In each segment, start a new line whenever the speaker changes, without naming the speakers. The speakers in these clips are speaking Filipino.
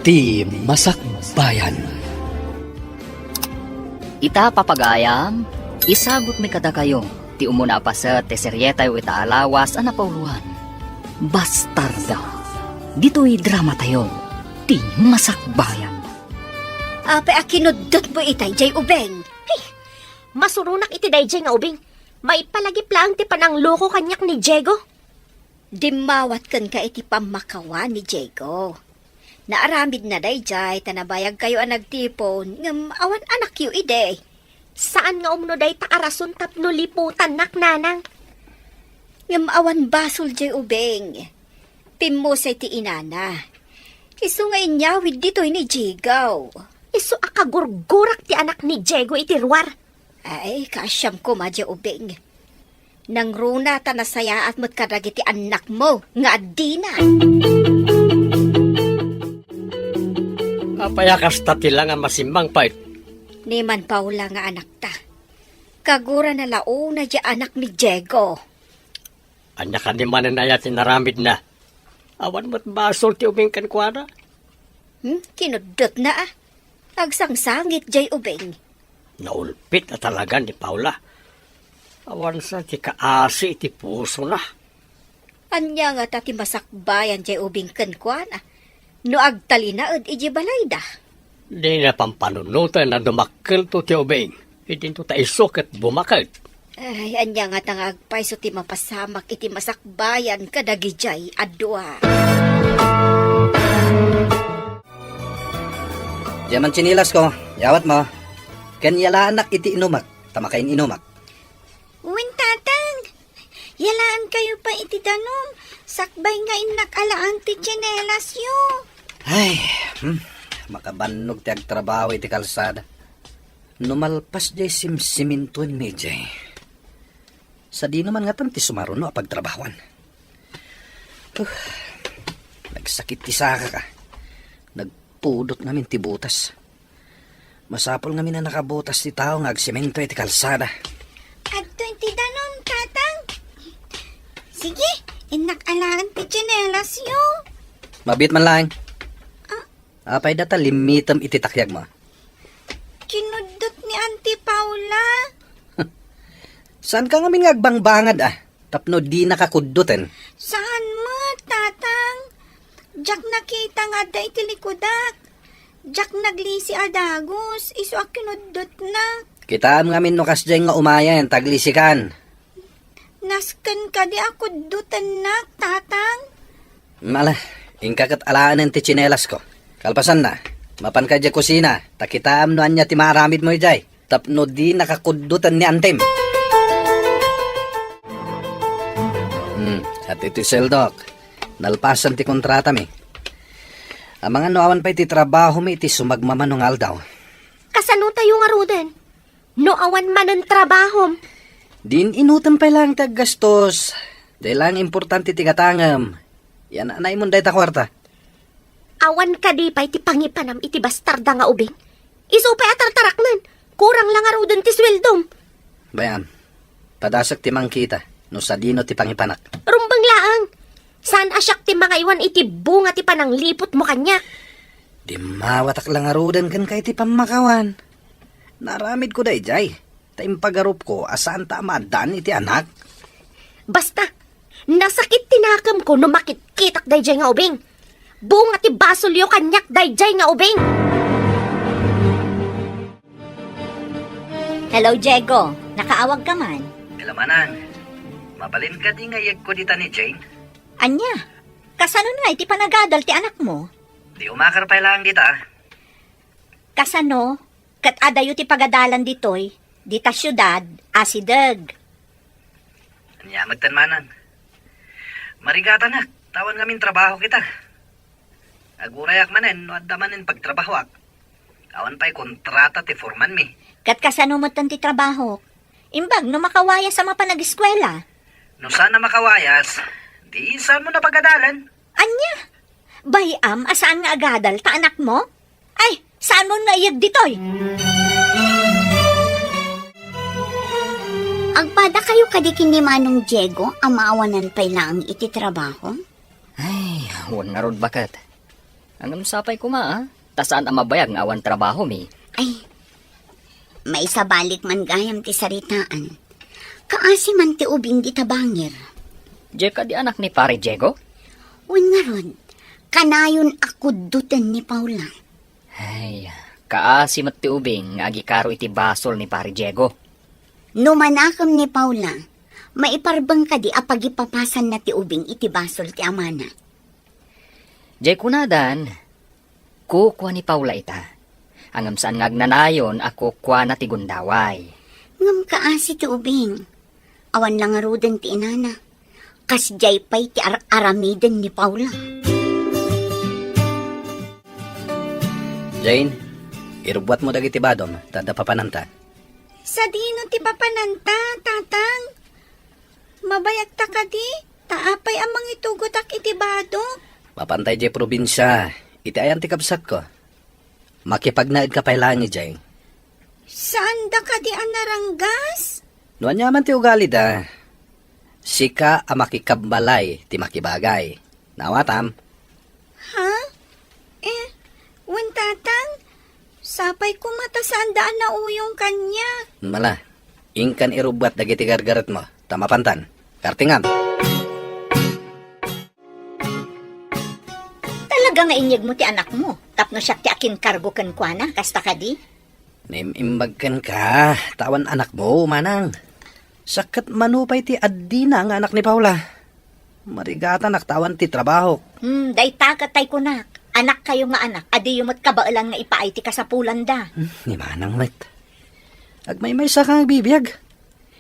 Ti Masakbayan.
Ita papagayam, isagot mi kada kayo. Ti umuna pa sa teseryeta yu ita alawas ang napauluhan. Bastarda. Dito'y drama tayo. Ti Masakbayan.
Ape akinudot mo itay, jay ubeng.
Hey, masurunak iti dayjay nga ubing. May palagip lang ti panang loko kanyak ni Diego.
Dimawat kan ka iti pamakawa ni Diego. Naaramid na dayjay, tanabayag kayo ang nagtipon, ngam awan anak yu ide.
Saan nga umno day taarason tapno liputan nak nanang?
Ngam awan basol jay ubeng. Pimo sa iti inana. Iso nga inyawid dito ni Diego.
Iso akagurgurak ti anak ni Diego iti ruwar.
Ay, kasyam ko madya ubeng. Nang runa ta nasaya at matkarag iti anak mo, nga adina.
Payakas tati lang ang masimbang pait.
Niman Paula nga anak ta. Kagura na launa dya anak ni Diego.
Anya ka ni manan na yatin naramid na. Awan mo't basol ti ubing kankwana.
Kinudot na ah. Agsangsangit jay ubeng.
Naulpit na talaga ni Paula. Awan sa ti kaasi ti puso na.
Anya nga ta ti masakbayan jay ubing kankwana. No agtalinaod iji balayda.
Di na pampanunutan na dumakil to ti ubing. Hindi to taisok at bumakit.
Ay, anya nga ta nga agpaiso ti mapasamak iti masakbayan kadagi jay adwa.
Diyaman chinilas ko, yawat mo. Kanyala anak iti inumak, tamakain inumak.
Uwin tatang, yalaan kayo pa iti danom. Sakbay nga inakalaan ti tsinelas yo.
Ay, makabanog ti agtrabaho iti kalsada. Numalpas jay simsimintuan mi jay. Sa di naman nga ti sumaruno apagtrabawan. Nagsakit ti saka ka. Nagpudot namin ti butas. Masapol ngamin na nakabutas ti tao nga agsimento iti kalsada.
Adto iti danom, tatang. Sige, inakalaan ti tsinelas yo.
Mabit man lang. Apay data limitam iti takyag mo.
Kinudot ni Auntie Paula.
Saan ka ngamin agbangbangad Tapno di nakakuddutin.
Saan mo, tatang? Jak nakita nga da iti likudak. Jak naglisi adagos. Iso a kinudot na.
Kitaan ngamin no kasjay nga umayan, taglisikan.
Nasken ka di ako dutan na, tatang.
Mala, ingkakat alaan ti tsinelas ko. Kalpasan na, mapan ka dya kusina, takitaam no anya ti maramid mo jay. Tapno di nakakuddutan ni Antem. At iti seldok, nalpasan ti kontrata mi. Ang mga noawan pa iti trabaho mi iti sumagmamanong aldaw.
Kasano tayo nga ruden? No awan man ang trabahom.
Din inutan pa lang taggastos. Dahil lang importante ti katangam. Yan anay mo dahi ta kwarta.
Awan ka di pa iti pangipanam iti bastarda nga ubing. Iso pa atartaraknan. Kurang lang nga ruden ti sweldom.
Bayan, padasak ti mangkita. No sa dino ti pangipanak.
Rumbang laang. Saan asyak ti mga iwan iti bunga ti panang lipot mo kanya?
Di mawatak lang arudan kan kay ti pamakawan. Naramid ko day jay. Taimpagarup ko asaan ta madan iti anak.
Basta, nasakit tinakam ko no makitkitak dayjay nga ubing. Bunga ti basolyo kanyak dayjay nga ubing.
Hello, Diego. Nakaawag ka man.
Ilamanan, mabalin ka di nga yag ko dita ni Jane.
Anya, kasano na iti panagadal ti anak mo?
Di umakar pa lang dita.
Kasano, kat adayo ti pagadalan ditoy, dita syudad, asideg.
Anya magtanmanan. Marigata na, tawan ngamin trabaho kita. Agurayak manen, no adamanin pagtrabahowak. Awan pa'y kontrata ti forman mi.
Kat kasano mo ti trabaho? Imbag no makawaya sa mapanag-eskwela.
No sana makawayas, di saan mo na pagadalan?
Anya, bayam asaan nga agadal ta anak mo? Ay, saan mo naiyag ditoy?
Agpada kayo kadikin ni Manong Diego, ang maawanan pa lang iti trabaho?
Ay, huwag nga rod bakat. Ang sapay ko ma, tasaan ang mabayag nga awan trabaho mi.
Ay, may sabalik man gayam ti saritaan. Kaasi man ti ubing di tabangir.
Jay ka di anak ni pare Diego?
Wen nga ron, kanayon ako dutan ni Paula.
Ay, kaasi mat ti ubing nga agikaro iti basol ni pare Diego.
Numanakam ni Paula, maiparbang ka di apagipapasan na ti ubing iti basol ti amana.
Jay kunadan, kukuha ni Paula ita. Hangam saan ngagnanayon ako kuha na ti gundaway.
Ngam kaasi ti ubing. Awan lang arudan ti inana. Kas jay pa'y ti aramiden ni Paula.
Jane, irubuat mo dagiti badom, tada papananta.
Sa dino ti papananta, tatang. Mabayag ta ka di, taapay amang itugotak iti bado.
Mapantay jay probinsya, iti ayan ti kabsat ko. Makipagnaid ka pailangan ni Jay.
Saan da ka di anaranggas?
Nuan yaman ti ugali da. Sika a makikabbalay ti makibagay. Nawatam.
Ha? Wen tatang, sapay ko mata saan daan na uyong kanya.
Mala, ingkan irubat dagiti gargaret mo. Tamapantan. Kartingam.
Talaga nga inyag mo ti anak mo. Tapno siya ti akin kargo kan kwa na, kasta ka di.
Nimimbagkan ka. Tawan anak mo, manang. Sakat manupay ti Adina ang anak ni Paula. Marigata naktawan ti trabaho.
Day takatay ko na. Anak kayo nga anak, adi yumot kabailan nga ipaay ti kasapulan da.
Ni manang met. Agmay-may sa kang bibiyag.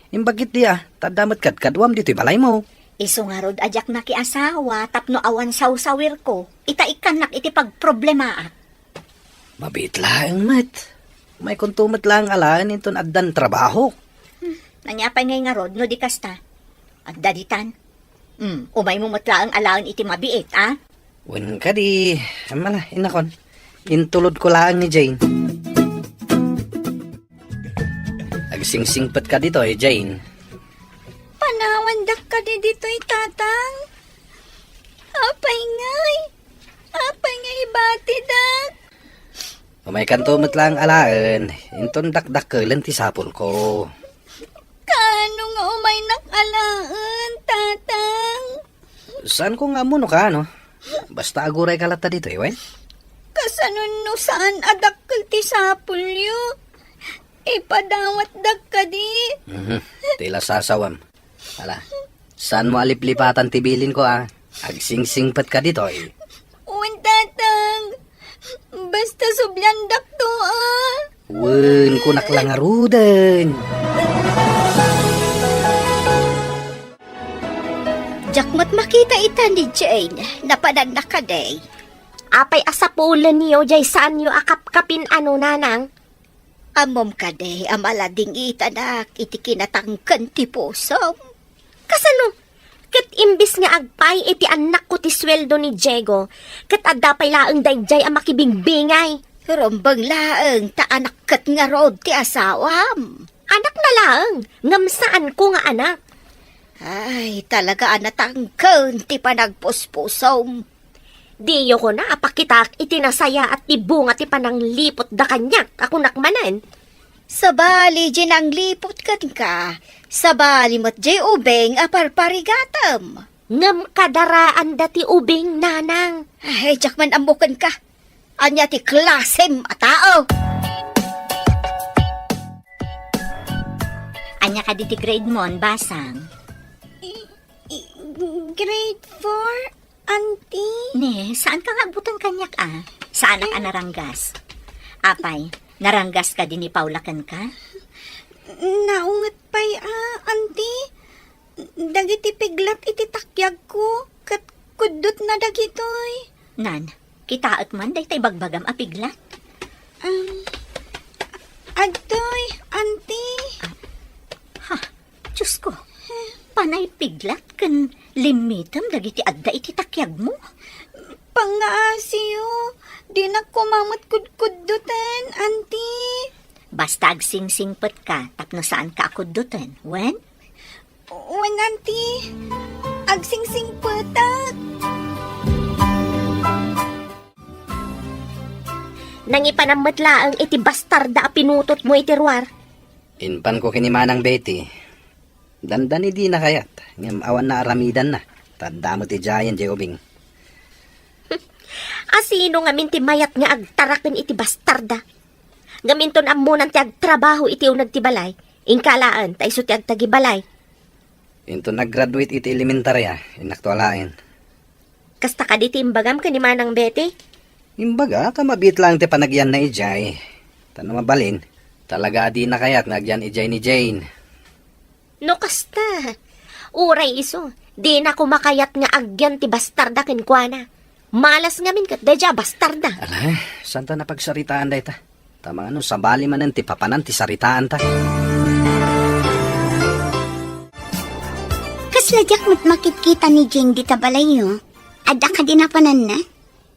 Imbagit diya, tadamat kadkadwam dito'y balay mo.
Iso nga rod ajak na ki asawa, tapno awan sawsawir ko. Itaikan nak iti pagproblemaat.
Mabit lang, met. May kuntumat lang alaan inton addan trabaho.
Nanyapay ngay nga rod, no di kasta. At daditan. Umay mo matla ang alaan iti mabiit, ah?
Wen ka di, mala, inakon. Intulod ko lang ni Jane. Agsingsingpat ka dito Jane.
Panawandak ka di dito'y tatang. Apay ngay ibati dak.
Umay kantumat lang alaan, inton dakdakkelan ti sapol ko.
Kano nga umay nakalaan, tatang?
Saan ko nga muno ka, no? Basta aguray kalata dito, wen?
Kasanon no saan adakkel ti sapulyo? Ipadawat dak ka di.
Tila sasawam. Ala, saan mo aliplipatan tibilin ko, ah? Agsingsingpat ka dito, eh.
Uwan, tatang. Basta sublandak to, ah.
Wen, kunak lang arudan.
Jakmat makita ita ni Jane. Napadandak ka day.
Apay asapulan niyo, jay saan niyo akap-kapin ano nanang?
Amom ka day, amalading itanak, iti kinatangkan ti pusom.
Kasano? Kat imbis nga agpay iti anak ko ti sweldo ni Diego, kat adapay laang dayjay ang makibingbingay.
Rombang laeng, ta anak kat nga rod ti asawam.
Anak na laang, ngam saan ko nga anak?
Ay, talaga anatangkan ti panagpuspusom.
Diyo ko na apakitak itinasaya at ibunga ti pananglipot da kanyak ako nakmanan.
Sabali, jinang lipot ka. Sabali mo't jay ubeng aparparigatam.
Ngam kadaraan dati ubing nanang.
Ay, jakman ambukan ka. Anya ti klasem a tao.
Anya ka di ti grade mon, basang.
Grade 4, auntie?
Ne, saan ka nga butang kanyak Saan ka naranggas? Apay, naranggas ka din ni Paula kan ka?
Naungat pa'y, auntie. Dagiti piglat iti takyag ko. Kat kudot na dagitoy.
Nan, kitaot man, day tay bagbagam apiglat.
Agtoy, auntie.
Diyos ko, panay piglat kan limitam dagiti adda iti takyag mo.
Pangaasiyo, di na kumamat kudkudutan, auntie.
Basta agsingsingpet ka, tapno saan ka akudutan, wen?
Wen, auntie. Agsingsing patak.
Nangipanamot laang iti bastarda a pinutot mo iti ruwar.
Inpan ko kinimanang Betty. Dandani di na kayat. Ngam awan na aramidan na. Tanda mo ti Jayan, Jobing.
Asino nga minti mayat nga agtaraken iti bastarda. Gaminton amunan ti agtrabaho iti unag ti balay. Ingkalaan, taiso ti agtagibalay.
Into nag-graduate iti elementarya. Inaktualain.
Kasta ka di ti imbagam ka ni Manang Betty?
Imbaga, kamabit lang ti panagyan na ijay. Tanong mabalin. Talaga di na kayat nagyan ijay ni Jane.
No kasta. Uray iso. Di na kumakayat nga agyan ti bastarda kenkwana. Malas nga min kat deja bastarda.
Ala, saan ta napagsaritaan day ta? Tama ano, sabali manan ti papanan ti saritaan ta.
Kasladyak mo't makikita ni Jane di tabalayo. Ada ka din na panan na?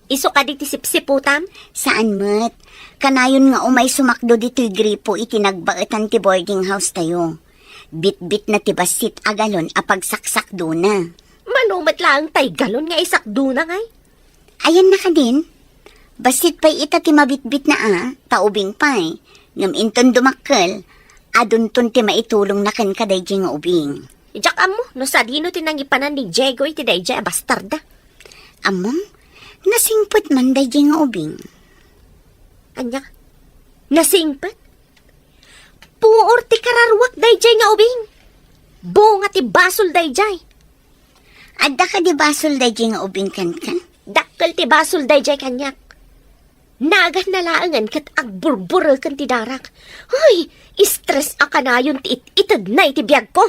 Iso ka di ti sipsiputam?
Saan mo't? Kanayon nga umay sumakdo dito'y gripo iti nagbaetan ti boarding house tayo. Bit-bit na ti basit agalon apagsaksak do na.
Manumat lang tay galon nga isakdo na ngay.
Ayan na ka din. Basit pa'y ita ti mabitbit na taubing pa'y. Ngam inton dumakkel, adun ton ti maitulong na ken kaday di nga ubing.
Ijak amo, no sa dino tinangipanan ni Diego iti dayjay bastarda.
Among, nasingput man day di nga ubing.
Anya? Nasingpet? Puor ti kararwak dayjay nga ubing. Bunga ti basol dayjay.
Adda ka di basol day di nga ubing kan ka?
Dakkel ti basol dayjay kanyak. Nagan na laangan kat agburburo kan ti darak. Ay, stress a kanayon ti itid na iti biyag ko.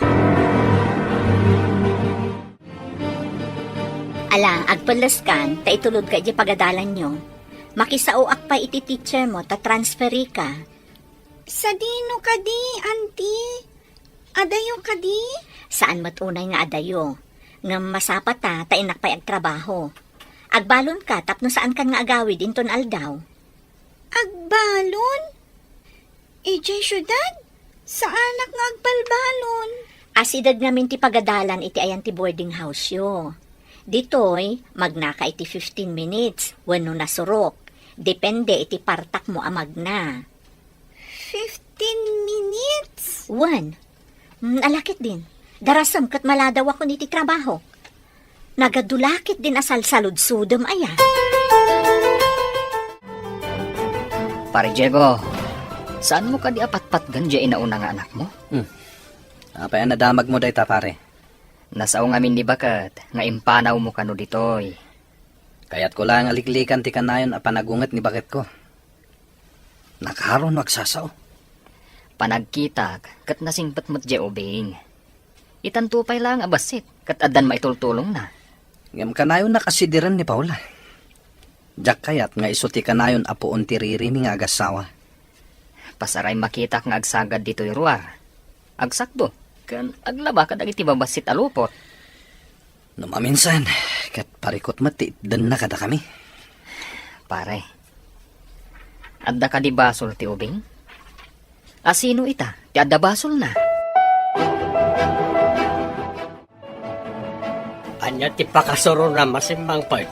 Ala, agpalaskan, ta itulod ka di pagadalan nyo. Makisauak pa iti teacher mo, ta transferi ka.
Sa dino ka di, auntie? Adayo ka di?
Saan matunay nga adayo? Nga masapa ta inak pa'y agtrabaho. Agbalon ka, tapno saan kan nga agawid inton aldaw.
Agbalon? Ijay syudad? Sa anak nga agbalbalon?
Asidad namin ti pagadalan iti ayan ti boarding house yo. Ditoy, magnaka iti 15 minutes, wano nasurok. Depende iti partak mo amagna.
15 minutes?
Wan, alakit din. Darasam kat maladaw ako niti trabaho. Nagadulakit din asal salud-sudom aya.
Pare Diego, saan mo ka di apat-pat ganja inauna nga anak mo?
Apay nadamag mo day ta pare.
Nasaw ngamin ni bakat, nga impanaw mo kano ditoy.
Kaya't ko lang aliklikan ti kanayon a panagunget ni bakit ko. Nakaron magsasaw.
Panagkitak, kat nasingpat mo't di ubing. Itantupay lang abasit, kat adan maitultulong na.
Ngam kanayon nakasidiran ni Paula. Jak kayat nga isuti kanayon apuon ti ririmi nga agasawa.
Pasaray makitak nga agsagad dito'y ruwar. Agsakdo, kan aglaba ka dagiti babasit alupot.
Numaminsan, kat parikot mati, dan na kada kami.
Pare, adda ka di basol ti ubing? Asino ita, ti adda basol na.
Anya ti pakasuro na masimbang part.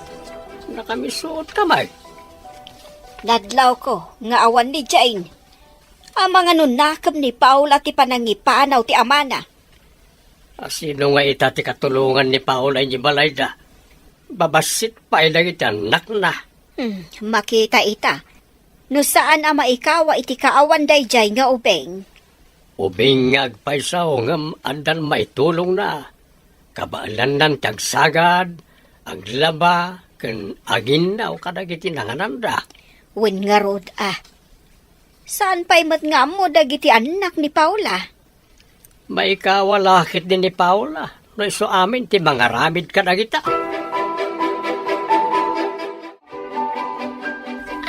Nakamisot ka, Mark.
Nadlaw ko, nga awan ni Jane. Ang mga nunakam ni Paula ti panangipanaw ti amana.
Sino nga ita ti katulungan ni Paula ni Balayda? Babasit pa ilang itanak na.
Makita ita. No saan ama ikawa iti kaawan dayjay nga ubeng.
Ubing nga agpaisaw ngam andan maitulong na. Kabaalan nan tagsagad, aglaba, kan aginaw kadagiti nangananda.
Wen nga rod Saan pa'y mat nga mo dagiti anak ni Paula?
Maikawalakit din ni Paula. No iso amin ti mga ramid kadagita.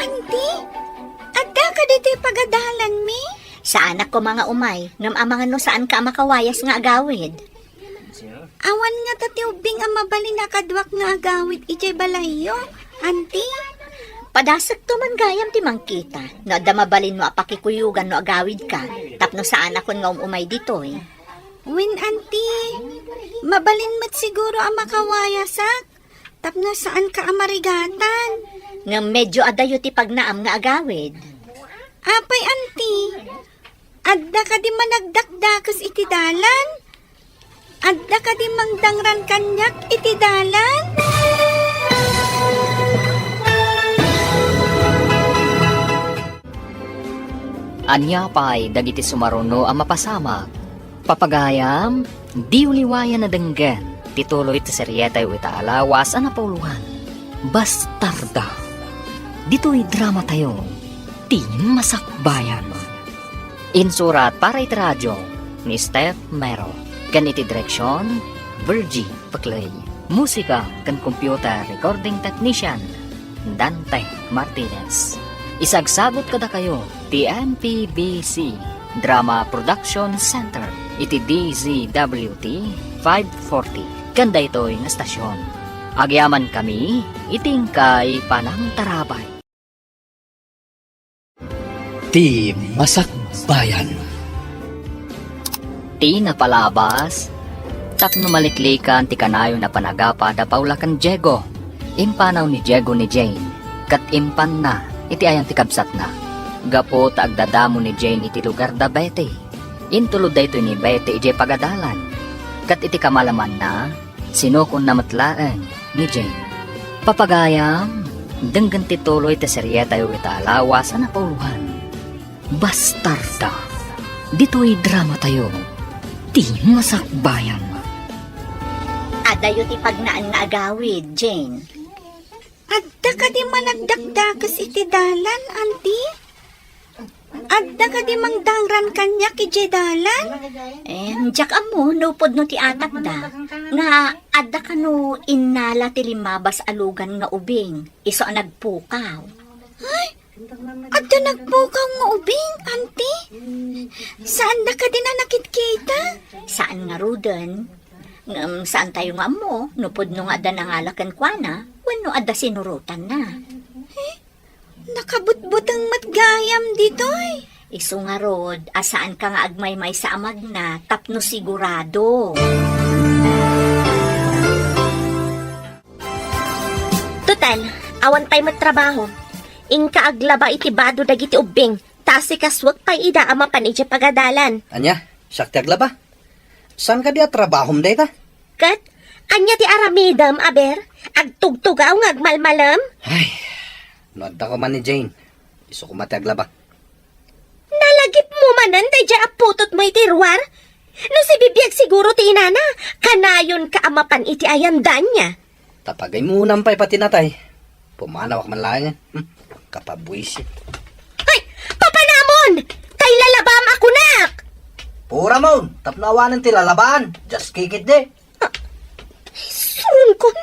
Auntie, adda ka dito pagadalan mi?
Sa anak ko mga umay, ngam amangan no saan ka makawayas nga agawid.
Awan nga tatiubing ang mabali na kadwak nga agawid ijay balayo, auntie.
Padasag to man gayam ti mangkita. No adda mabalin mo apakikuyugan no agawid ka. Tapno saan ako nga umay ditoy.
Win, auntie, mabalin mat siguro ang makawayasak. Tapno saan ka amarigatan.
Nga medyo adayo ti pagnaam nga agawid.
Apay, anti. Adda ka di managdakdakas iti dalan? Adda ka di mangdangran kanyak iti dalan?
Anya pa'y dagiti sumaruno ang mapasamak. Papagayam, di uliwayan na denggan. Tituloy ti seryetay o itaalawas ang napauluhan. Bastarda. Dito'y drama tayo. Ti masakbayan. Insurat para iti radyo ni Steph Mero. Ganiti direksyon, Virgie Paclay. Musika kan computer recording technician, Dante Martinez. Isagsagot kada kayo, ti MPBC Drama Production Center, iti DZWT 540. Kanda ito'y nga stasyon. Agyaman kami, iting kay Panang Tarabay.
Ti Masakbayan.
Ti napalabas, tapno maliklikan ti kanayo na panagapa da Paula kan Diego. Impanaw ni Diego ni Jane, kat impan na, iti ayang ti kabsat na. Gapo ta agdadamo ni Jane iti lugar da Betty. Intulod da ito ni Betty iti pagadalan. Kat iti kamalaman na, sinukon na matlaan ni Jane. Papagayam, denggan ti tuloy ti seryeta yu italawas na pauluhan. Bastarda. Dito'y drama tayo. Ti masakbayan.
Adayo ti pagnaan nga agawid, Jane.
Adda ka di managdakdakas iti dalan, anti? Adda ka di mangdangran kanyak iti dalan?
Diyak amo, nupod no ti atak da. Nga, adda ka no innala ti limabas alugan nga ubing. Iso ang nagpukaw.
Adda nagpukaw nga ubing, anti? Saan da ka di na nakikita?
Saan nga ruden? Saan tayo nga amo? Nupod no nga adda nangalakan kwa na, wano adda sinurutan na.
Nakabutbutang matgayam ditoy.
Iso nga rod, asaan ka nga agmay-may sa amag na, tapno sigurado.
Total, awan pa'y magtrabaho. Ingka aglaba iti bado dagiti ubing, tasi kaswag pa'y ida amapan iti pagadalan.
Anya, saktiag ba? Saan ka di trabahom day ta?
Kat, anya ti aramidam, aber, agtugtugaw ng agmalmalam?
Ay, nuadda ko man ni Jane. Iso ko matiagla ba?
Nalagip mo manan, day dya aputot mo iti ruwar? No si bibiyag siguro ti inana, kanayon ka amapan iti ayandan niya.
Tapagay mo nampay pati natay. Pumanawak man lang yan. Kapabwisit.
Ay, papanamon! Kay lalabam ako nak!
Pura mo, tapnawanan ti lalaban. Just kick it de.
Surun kon,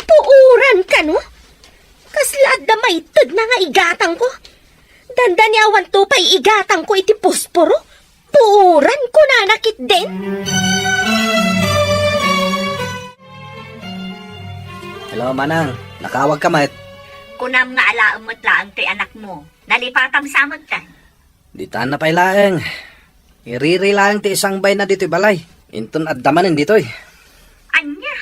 puuran ka no? Kaslaad na may tad na nga igatang ko. Danda ni awan to pa'y igatang ko iti posporo. Puuran ko na nakit din.
Hello, Manang. Nakawag ka, mat.
Kunam nga alaam mo't laang ti anak mo. Nalipatam samot ka.
Di taan na pa'y laeng. Iriri lang ti isang bay na dito'y balay. Inton at damanin dito'y.
Anya?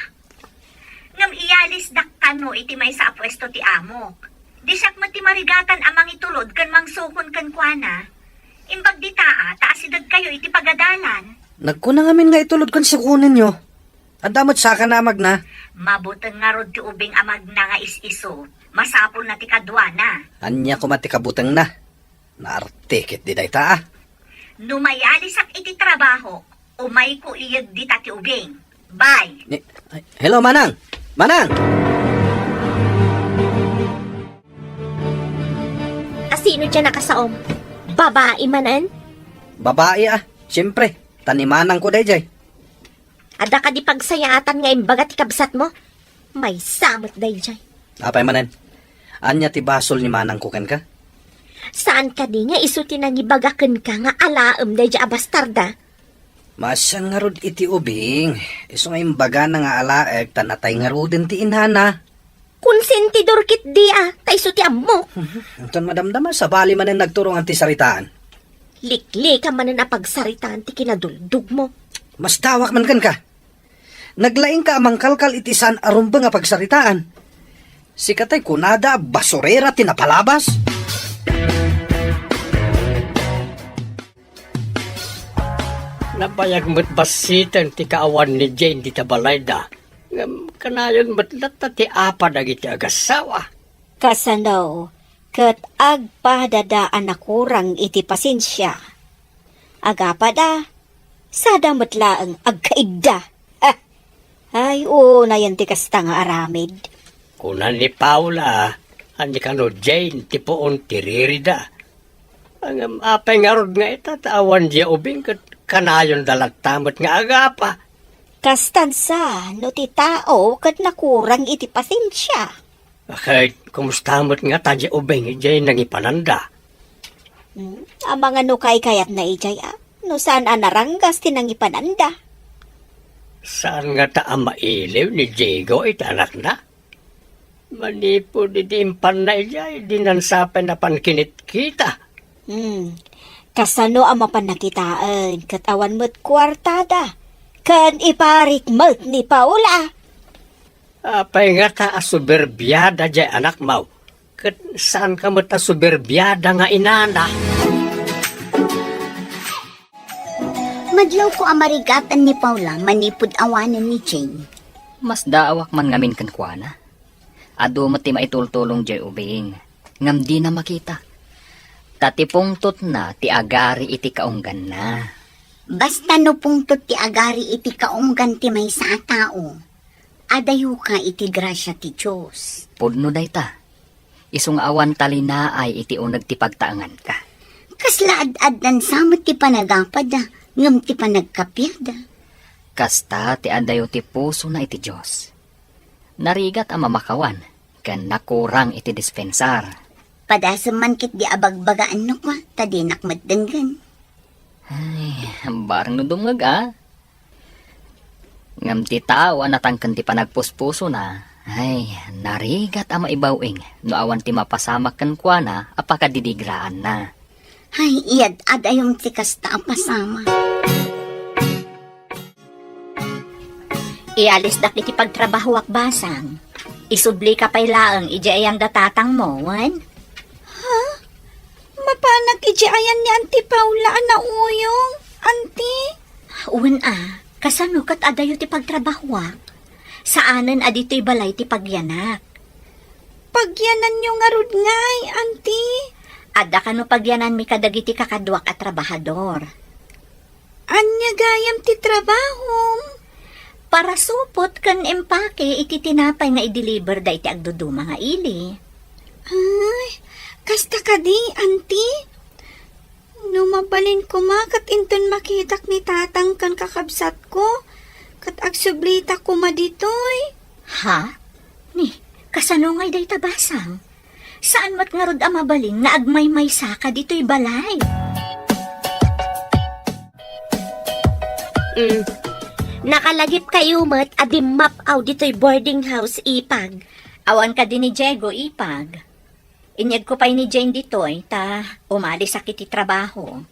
Ngam iyalis daktano iti may sa apwesto ti amok. Disak mo ti marigatan amang itulod kan mangsukon kan kuana. Imbag di taa, taasidag kayo iti pagadalan.
Nagkuna ngamin nga itulod kan sikunin nyo. At damot saka na amag na.
Mabutang nga rod ti ubing amag na nga is-iso. Masapol na ti kadwana.
Anya kumati kabutang na. Naartikit di day taa.
Numayalisak iti trabaho. Umay ko iyag di ti ubing. Bye!
Hello, Manang! Manang!
Asino dyan nakasaom? Babae manan?
Babae Siyempre, tanimanang ko day jay.
Ada ka di pagsayatan nga imbaga ti kabsat mo? May samot day jay.
Apay manan. Anya ti basol ni Manang kuken ka?
Saan ka di nga isuti nang ibagaken ka nga alaem day jay abastarda?
Masyan nga rod iti ubing. Iso nga imbaga na nga alaeg, tanatay nga rodin ti inhana.
Konsentidor kit di ta isuti ammo.
Anton madamdama, sa bali man ang nagturong ti saritaan.
Likli ka man na pagsaritaan ti kinaduldug mo.
Mas tawak man kan ka. Naglaing ka amang kalkal iti san arumba nga pagsaritaan. Si katay kunada basurera tinapalabas.
Nabayag mo't basitan ti kaawan ni Jane di tabalayda. Kanayon mo't lata ti apa dagiti agasawa.
Kasanaw, kat agpadadaan na kurang iti pasensya. Agapada, sada matlaang agkaigda. Ay, na yan ti kasta nga aramid.
Kunan ni Paula, andi kano Jane ti poon tiririda. Ang apay nga rod nga itatawan diya ubing kat kanayon dalat tamot nga agapa.
Kastansa, no ti tao, kat nakurang iti pasensya.
Kahit kumustamot nga tadya ubing ijay nang ipananda.
Ang mga nukay kayat na ijay, no saan anaranggas tinang ipananda.
Saan nga ta ang mailiw ni Diego itanak na? Manipo di dimpan na ijay, dinansapin na pankinit kita.
Kasano ang mapanakitaan, kat awan mo't kwartada, kan iparik mo't ni Paula.
Apay nga ta asuberbyada jay anak mau. Kat saan ka mo ta suberbyada nga inana?
Madlaw ko ang marigatan ni Paula manipod awanan ni Jane.
Mas daawak man ngamin kan kuana. Ado mati maitultulong jay ubing. Ngam di na makita. Tatipungtot na ti agari iti kaunggan na.
Basta no pungtot ti agari iti kaunggan ti may sa tao. Adayo ka iti grasya ti Diyos.
Pudno dayta. Isung awan talina ay iti unag ti pagtaangan ka.
Kaslaad-ad nan samot ti panagapad ngam ti panagkapyada.
Kasta ti adayo ti puso na iti Diyos. Narigat ang mamakawan, kan nakurang iti dispensar.
Padasam man kit di abagbagaan no kwa, tadinak matdenggan.
Ay, barang nudumag Ngam ti tao natangkan ti panagpuspuso na. Ay, narigat ang maibawing, no awan ti mapasamak kan kwa na, apakadidigraan na.
Hay, iyad adayong ti kasta ang pasama.
Ialis dak iti pagtrabaho ak basang. Isubli ka pa'y laang iji ayang datatang mo, wan?
Mapanak iti ayan ni Auntie Paula na uyong, Auntie.
Uwan kasano kat adayo ti pagtrabaho ak? Saanan adito'y balay ti pagyanak?
Pagyanan nyo nga rod ngay, Auntie.
Adda ka no pagyanan mi kadagiti kakadwak at trabahador.
Anya gayam ti trabaho.
Para supot kan empake iti tinapay nga i-deliver da iti agduduma nga ili.
Ay, kasta ka di, Auntie. No mabalin ko kat inton makitak ni tatang kan kakabsat ko, kat agsublita ko maditoy.
Ha? Ni, kasano ngay day tabasang? Saan mat nga rod ang mabalin nga agmay-may saka dito'y balay?
Nakalagip kayo mat adim map aw dito'y boarding house ipag.
Awan ka din ni Diego, ipag. Inyag ko pa'y ni Jane dito'y, ta umalis sa kiti trabaho.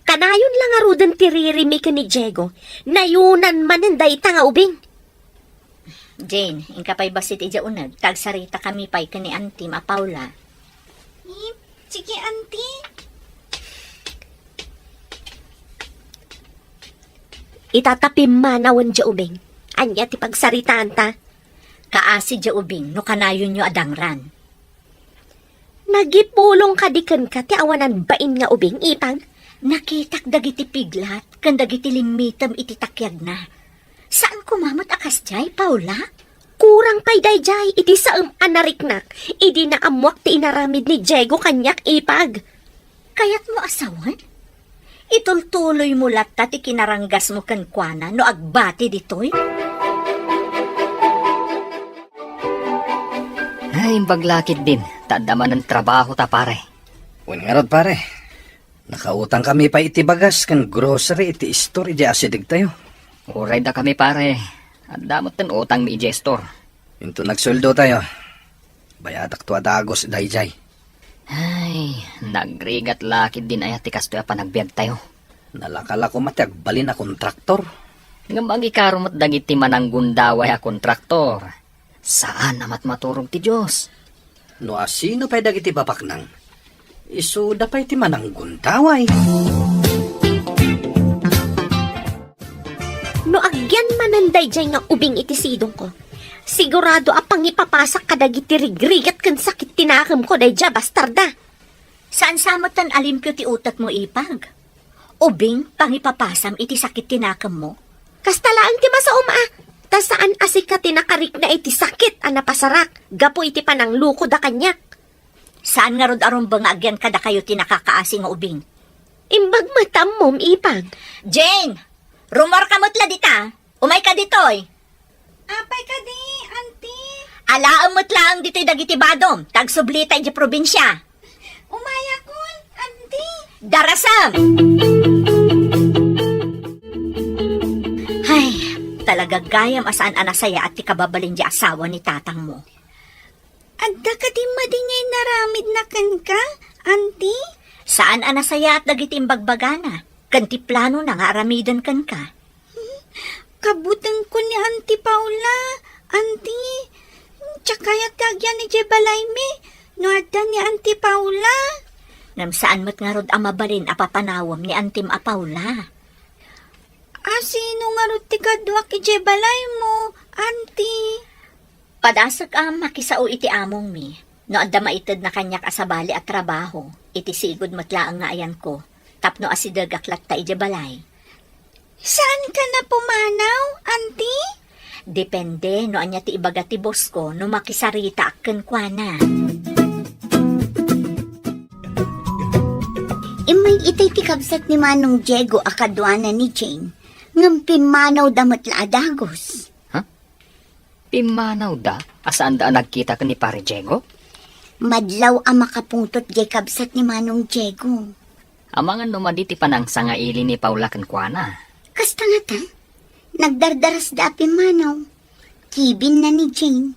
Kanayon lang arudan tiririmi ka ni Diego. Nayunan mananday ta nga ubing.
Jane, ingka pa'y basit ija unag, tagsarita kami pa'y ka ni Auntie Paula.
Sige, Auntie. Itatapim manawan dya ubing. Anya ti pagsaritaan ta.
Kaasi dya ubing, no kanayon nyo adangran.
Nagipulong kadikan ka ti awanan bain nga ubing ipag.
Nakitak dagiti piglat, kan dagiti limitam iti takyag na. Saan kumamot akas jay, Paula?
Kurang pay dayjay iti saam anariknak. Idi na amwak ti inaramid ni Diego kanyak ipag.
Kayat mo asawan? Itultuloy mo latta ti kinaranggas mo kan kuana no agbati ditoy?
Ay, baglakit din. Tadaman ng trabaho ta pare.
Wen nga rod pare. Nakautang kami pa iti bagas kan grocery iti store iti asidig tayo.
Uray da kami pare. At damot ten utang mi gestor.
Into nagsuldo tayo. Bayadak to adagos dayjay.
Ay, nagrigat lakid din ay atikas to pa nagbiag tayo.
Nalakala ko mati agbalin na kontraktor.
Nga magikarumot dagiti mananggundaway a kontraktor. Saan namat maturog ti Diyos?
No asino pa'y dagiti babaknang. Isuda pa'y ti manang gundaway.
No agyan mananday jay nga ubing iti sidong ko. Sigurado apang ipapasak kadagiti rigrigat kan sakit tinakam ko day ja bastarda.
Saan samatan alimpyo ti utat mo ipag? Ubing, pangipapasam iti sakit tinakam mo?
Kastalaan ti masauma. Ta saan asika tinakarik na iti sakit ang napasarak. Gapo iti panangluko da kanyak.
Saan nga rod aron ba nga agyan kada kayo tinakakaasi nga ubing?
Imbag matam mom ipag.
Jane! Rumor ka mutla dita. Umay ka ditoy.
Apay ka di, auntie.
Alaam mutla ang ditoy dagiti badom. Tagsublita iti probinsya.
Umaya kun, auntie.
Darasam! Ay, talaga gayam asaan anasaya at ti kababalin di asawa ni tatang mo.
Adda ka di madingay naramid na kan ka, auntie.
Saan anasaya at dagiti imbagbagana? Kanti plano na nga aramidan kan ka.
Kabutang ko ni Auntie Paula, auntie. Tsakayat kagyan ni Jebalay me, no adda ni Auntie Paula.
Ngam saan mo't nga rod amabalin apapanawam ni Antim a Paula.
Sino nga rod ti kadwa ki Jebalay mo, auntie?
Padasag ang makisao iti among mi. No adda maitid na kanyak asabali at trabaho. Iti sigod matlaang nga ayan ko. Tapno asidag aklat ta ijebalay.
Saan ka na pumanaw, auntie?
Depende no anya ti ibaga ti boss ko no makisarita akken kuana.
Imay itay ti kabsat ni Manong Diego akadwana ni Jane. Ngam pimanaw damot la adagos.
Pimanaw da? Asaan da nagkita ka ni Pare Diego?
Madlaw ang makapungtot jay kabsat ni Manong Diego.
Amangan numaditi panang sangaili ni Paula kankwana.
Kasta nga ta, nagdardaras da pimanaw. Kibin na ni Jane.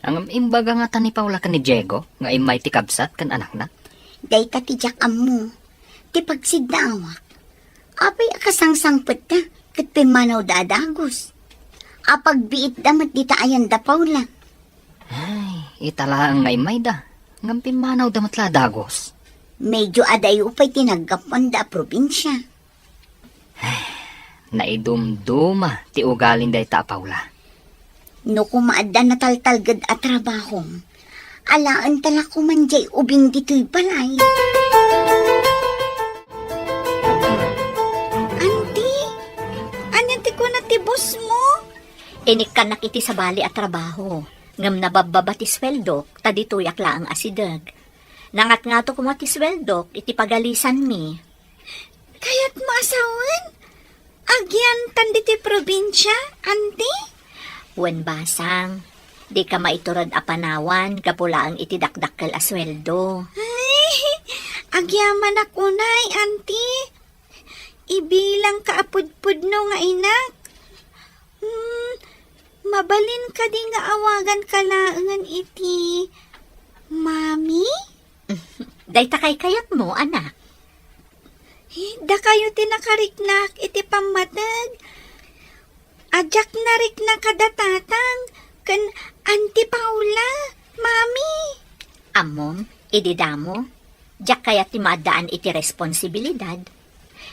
Ang imbaga nga ta ni Paula kan ni Diego, nga imay ti kabsat kan anak na.
Day ta ti jakam mo. Ti pagsidawak. Apay akasangsangpet ta, kat pimanaw da adagos. Apag biit damat di ta ayan da Paula.
Itala nga imay da. Ngam pimanaw da matla dagos.
Medyo aday upay tinaggapan da probinsya.
Naidumduma ti ugalin day ta Paula.
No kumaadda na taltalgad at trabaho. Alaan tala kumanjay ubing dito'y balay. Auntie, anyan ti ko na ti boss mo?
Inik ka nakiti sa bali at trabaho. Ngam nabababa ti sweldo, tadituyak la ang asidag. Nangat nga to kuma ti sweldo, iti pagalisan mi.
Kaya't maasawan? Agyan tandi ti probinsya, auntie?
Wen basang, di ka maiturad a panawan, kapula ang itidakdakkel a sweldo.
Ay, agyaman ako nay, auntie. Ibilang kaapudpud no nga inak. Mabalin ka di nga awagan kalaangan iti. Mami?
Day takay kayat mo, anak.
Da kayo tinakariknak iti pamatag. Ajak narik na kadatatang kan Auntie Paula, Mami.
Amom, ididamo, jak kayat ti madaan iti responsibilidad.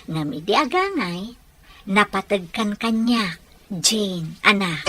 Ngam idi agangay, napatagkan kanya, Jane, anak.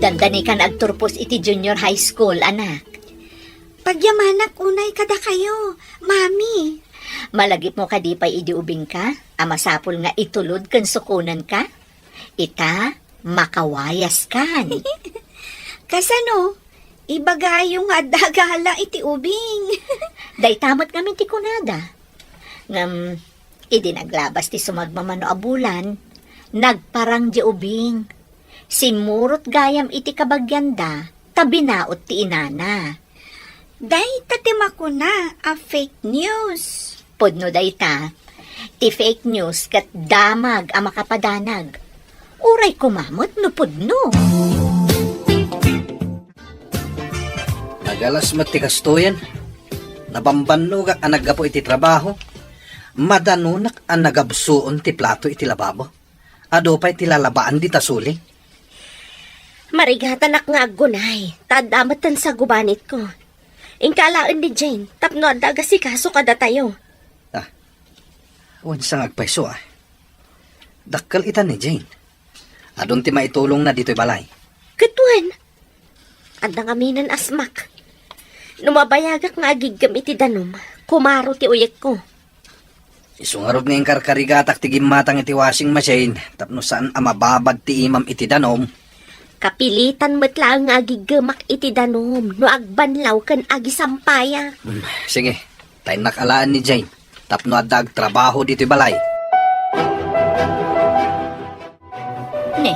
Dandani ka nagturpos iti junior high school, anak.
Pagyamanak unay kada kayo, Mami.
Malagip mo ka di pa idiubing ka, amasapol nga itulod kan sukunan ka. Ita, makawayas kan.
Kasano, ibagayo nga dagala iti ubing.
Day tamat kami ti kunada. Ngam, idinaglabas ti sumagmamano abulan, nagparang di ubing. Simurot gayam iti kabagyanda, tabinaot ti inana.
Day, tatima ko na, fake news. Pudno day ta, ti fake news kat damag ang makapadanag. Uray kumamot no pudno.
Nagalas matikas to yan. Nabambanugak ang naggapo iti trabaho. Madanunak ang nagabsuon ti plato iti lababo. Ado pa iti lalabaan di tasuli.
Marigatan ak nga agunay, tadamatan sa gubanit ko. Ingkalaan ni Jane, tapno adaga si kaso kada tayo.
Wansang agpaiso ah. Dakkal itan ni Jane. Adon ti maitulong na dito'y balay.
Katuan, adang aminan asmak. Numabayagak nga agigam iti danom, kumaro ti uyek ko.
Isungarod ngayong karkarigatak ti gimatang iti washing machine. Tapno saan amababad ti imam iti danom.
Kapilitan mo't lang nga agigamak iti danom, no agbanlaw kan agisampaya.
Sige, tayo nakalaan ni Jane. Tapno adag trabaho dito'y balay.
Ne,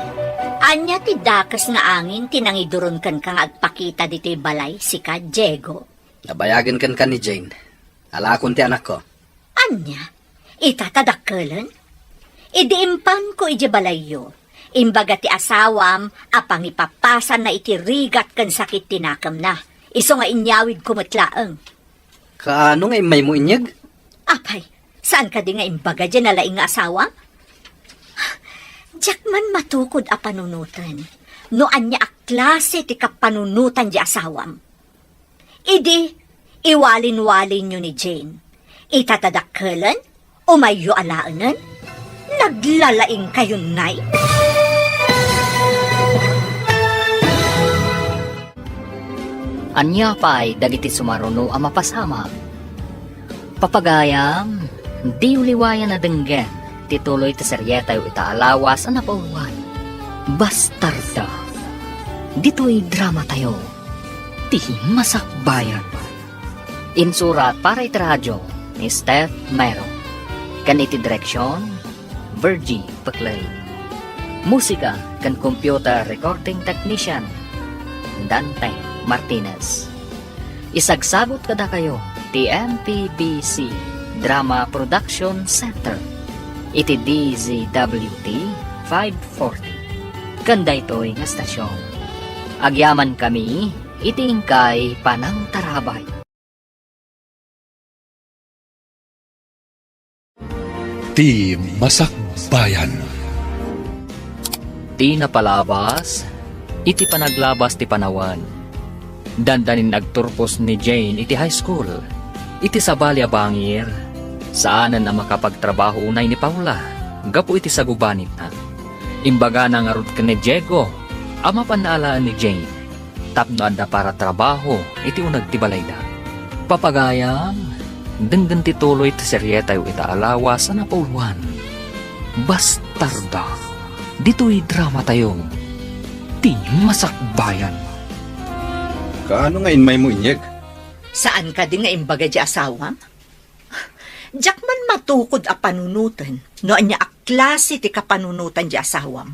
anya ti dakas nga angin tinangiduron kan kang agpakita dito'y balay si ka Diego.
Nabayagan kan ni Jane. Alakon ti anak ko.
Anya, itatadakkelan? Idiimpan ko iti balayyo. Imbaga ti asawam, apang ipapasan na iti rigat kan sakit tinakam na. Iso nga inyawid kumatlaang.
Kaano nga may mo inyag?
Apay, saan ka di nga imbaga dyan nalaing nga asawam? Diyak man matukod a panunutan. No anya a klase ti kapanunutan di asawam. Idi, iwalin-walin nyo ni Jane. Itatadakkelan? O mayo alaanan? Naglalaing kayo, nay?
Anya pa'y dagiti sumaruno ang mapasama. Papagayam, di uliwayan na denggen, tituloy ti seryetayo itaalawas ang napauluan. Bastarda. Dito'y drama tayo. Ti masakbayan. Insurat para iti radyo ni Steph Mero. Kan iti direksyon, Virgie Paclay. Musika kan computer recording technician, Dante Martinez. Isagsagot kada kayo ti MPBC Drama Production Center iti DZWT 540 kanda ito'y nga stasyon. Agyaman kami iti ingkay Panang Tarabay.
Ti Masakbayan.
Ti napalabas, iti panaglabas ti panawan. Dandanin nagturpos ni Jane iti high school. Iti sabalya bangir, saanan na makapagtrabaho unay ni Paula. Gapo iti sagubanit na. Imbaga na nga rod ka ni Diego, ama panaalaan ni Jane. Tapno adda para trabaho, iti unag ti balay da. Papagayam, denggan ti tuloy ti seryetayo itaalawas sa napauluan. Bastarda. Dito'y drama tayo. Ti Masakbayan.
Kaano nga inmay mo inyag?
Saan ka di nga imbaga di asawam? Diyak man matukod a panunutan, no anya a klase ti kapanunutan di asawam.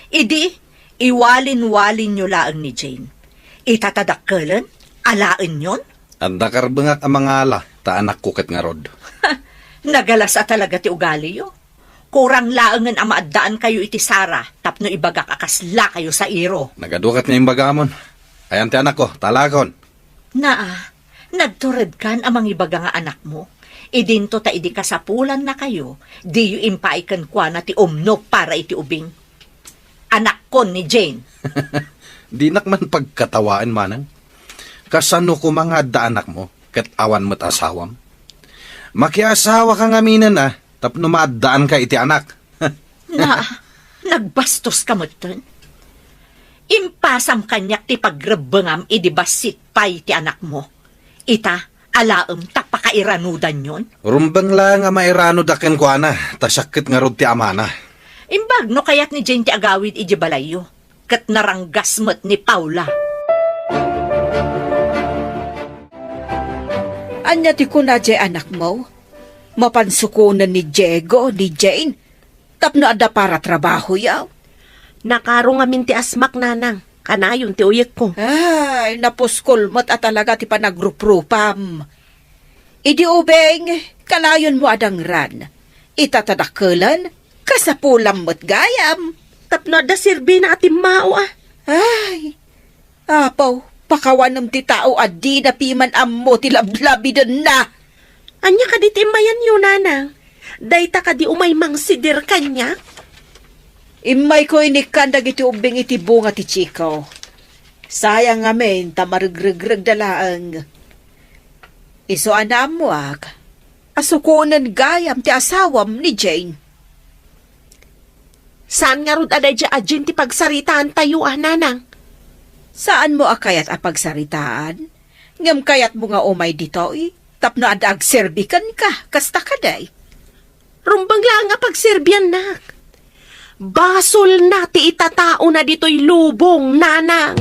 Idi, iwalin-walin nyo laang ni Jane. Itatadakkelan? Alaan yon?
Anda karbangak ang mga ala, ta anak kukat nga rod.
Nagalasa talaga ti ugali yo. Kurang laangan ang maadaan kayo iti Sara, tapno ibagak akasla kayo sa iro.
Nagadukat nga yung bagamon. Ayan ti anak ko, talakon.
Naa, nagtured kan amang ibaga nga anak mo. Idinto ta idi kasapulan na kayo, di yu impaikan kwa na ti umno para iti ubing. Anak kon ni Jane.
Di nak man pagkatawaan manang. Kasano ko mga anak mo, kat awan mo't asawam. Makiasawa ka nga minan tapno maadaan ka iti anak.
Na, nagbastos ka mo ton. Impasam kanyak ti pagrebengam idibasit pay ti anak mo. Ita, alaem tapakairanudan yon.
Rumbang lang nga mairano daken ko tasakit nga rod ti amana.
Imbag no kayat ni Jane ti agawid iji balayo. Kat naranggas mo't ni Paula.
Anya ti kuna di anak mo? Mapansukunan ni Diego, ni Jane. Tapno ada para trabaho yaw.
Nakarong amin ti asmak nanang. Kanayon ti uyek ko.
Ay, napuskol mo't at talaga ti panagrupropam. Idi ubeng, kanayon mo adang ran. Itatadakalan, kasapulam mo't gayam.
Tapno da sirbi na ating mao ah.
Ay, apaw, pakawanam ti tao at di na piman ammo ti lablabi doon na.
Anya ka di timayan yun, nanang. Dayta ka di umay mangsidir kanya.
Imay ko inikandag iti ubing iti bunga ti chikaw. Sayang amin, tamarigrigrag dalaang. Iso anam mo ak, asukunan gayam ti asawam ni Jane.
Saan nga rod aday dya adjin ti pagsaritaan tayo nanang?
Saan mo akayat apagsaritaan? Ngam kayat mo nga umay dito tapno adag serbikan ka, kasta kaday.
Rumbang lang nga pagserbyan nak. Basol na ti itatao na dito'y lubong, nanang.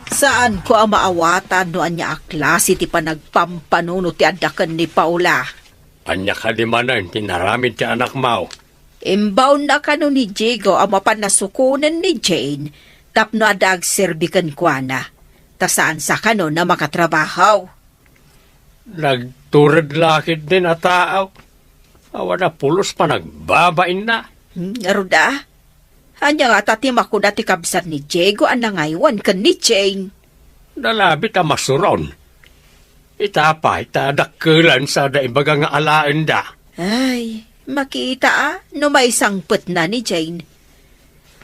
Saan ko ang maawatan no anya aklase ti panagpampanuno ti adakan ni Paula?
Anya ka di manan, tinaramid ti anak mo.
Imbaw na kano ni Diego ang mapanasukunan ni Jane tapno adag serbikan kwa na. Ta saan sa kano na makatrabahaw?
Nagturad lakid din na tao. Awa na pulos pa nagbabain na.
Aruda, anya nga tatim ako na ti kabsat ni Diego ang nangaywan kan ni Jane.
Nalabit ang masuron. Itapa, itadakkelan sa daimbaga nga alaan da.
Ay, makita no may sangpet na ni Jane.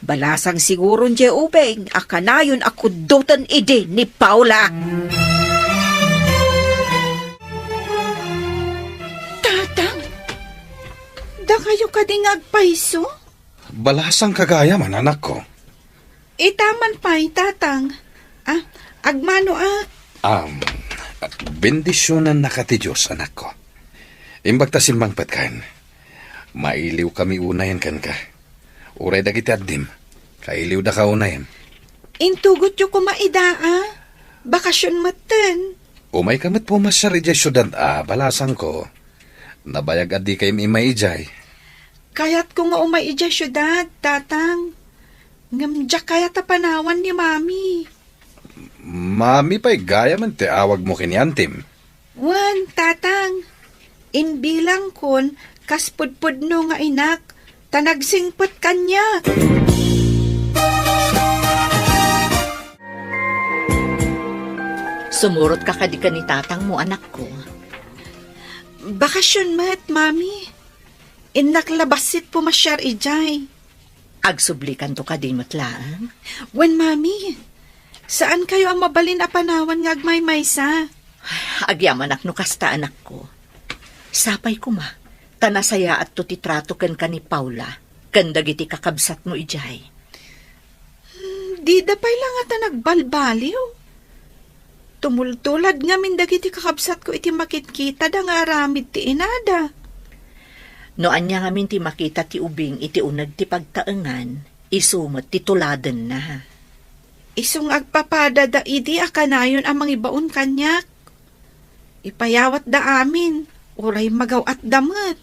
Balasang siguro niya ubeng, akanayon ako dutan ide ni Paula.
Tatang, da kayo kadingag paiso?
Balasang kagaya man, anak ko.
Itaman pa'y tatang. Agmano
Bendisyonan na ka ti Diyos, anak ko. Imbag ta simbangpat kan. Mailiw kami unayan kan ka. Uray dagiti addim. Kailiw da ka unayan.
Intugot yu kumaidaa. Bakasyon maten.
Umay kamit pumasyar ijay syudad balasang ko. Nabayag adi kay imay ijay.
Kayat ko nga umay ija syudad, tatang. Ngamdya kayat panawan ni mami.
Mami pa'y gaya man ti awag mo kiniantim.
Wan, tatang. Inbilang kon, kaspudpud no nga inak, tanagsingpot kanya.
Sumurot ka kadika ni tatang mo, anak ko.
Bakasyon mat, mami. Inaklabasit pumasyar ijay.
Agsublikan to ka din matlaan.
Wan, mami. Saan kayo ang mabalin a panawan nga agmay-maysa?
Agyaman no kasta anak ko. Sapay ko ma, tanasaya at tutitrato ken ka ni Paula, kanda giti kakabsat mo ijay.
Di dapay lang ata nagbalbaliw. Tumultulad nga min dagiti kakabsat ko iti makitkita da nga aramid ti inada.
No anya nga min ti makita ti ubing iti unag ti pagtaengan, isumot ti tuladen na.
Isung agpapada da idi akanayon ang mangibaon kanyak. Ipayawat da amin, uray magaw at damat.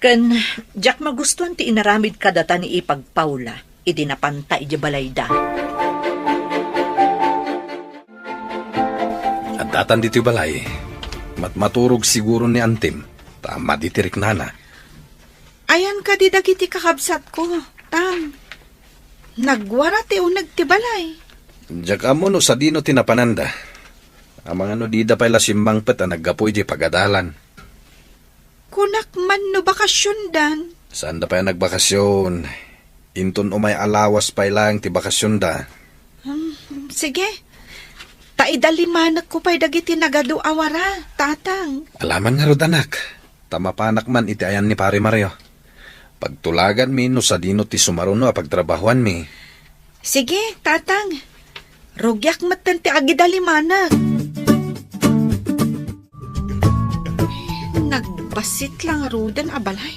Ken, jak magustuhan ti inaramid kadata ni ipag Paula, idi napanta iti balayda.
At datan dito balay, maturog siguro ni Antim, tama ditirik nana.
Ayan ka di dagiti kakabsat ko, tang. Nagwara ti unag ti balay.
Diyak amo no sa dino tinapananda. Ang mga no di da pala simbang pet ang naggapoy di pagadalan.
Kunak man no bakasyon dan.
Saan da pa yung nagbakasyon? Inton umay alawas pa lang ti bakasyon da.
Sige. Taidalimanak ko pa'y dagiti nagado awara, tatang.
Alaman nga rod anak. Tamapanak man iti ayan ni Pare Mario. Pagtulagan mi no sa dino ti sumaruno a pagtrabahuan mi.
Sige, tatang. Rugyak matan ti agidalimanak. Nagbasit lang rudan a balay.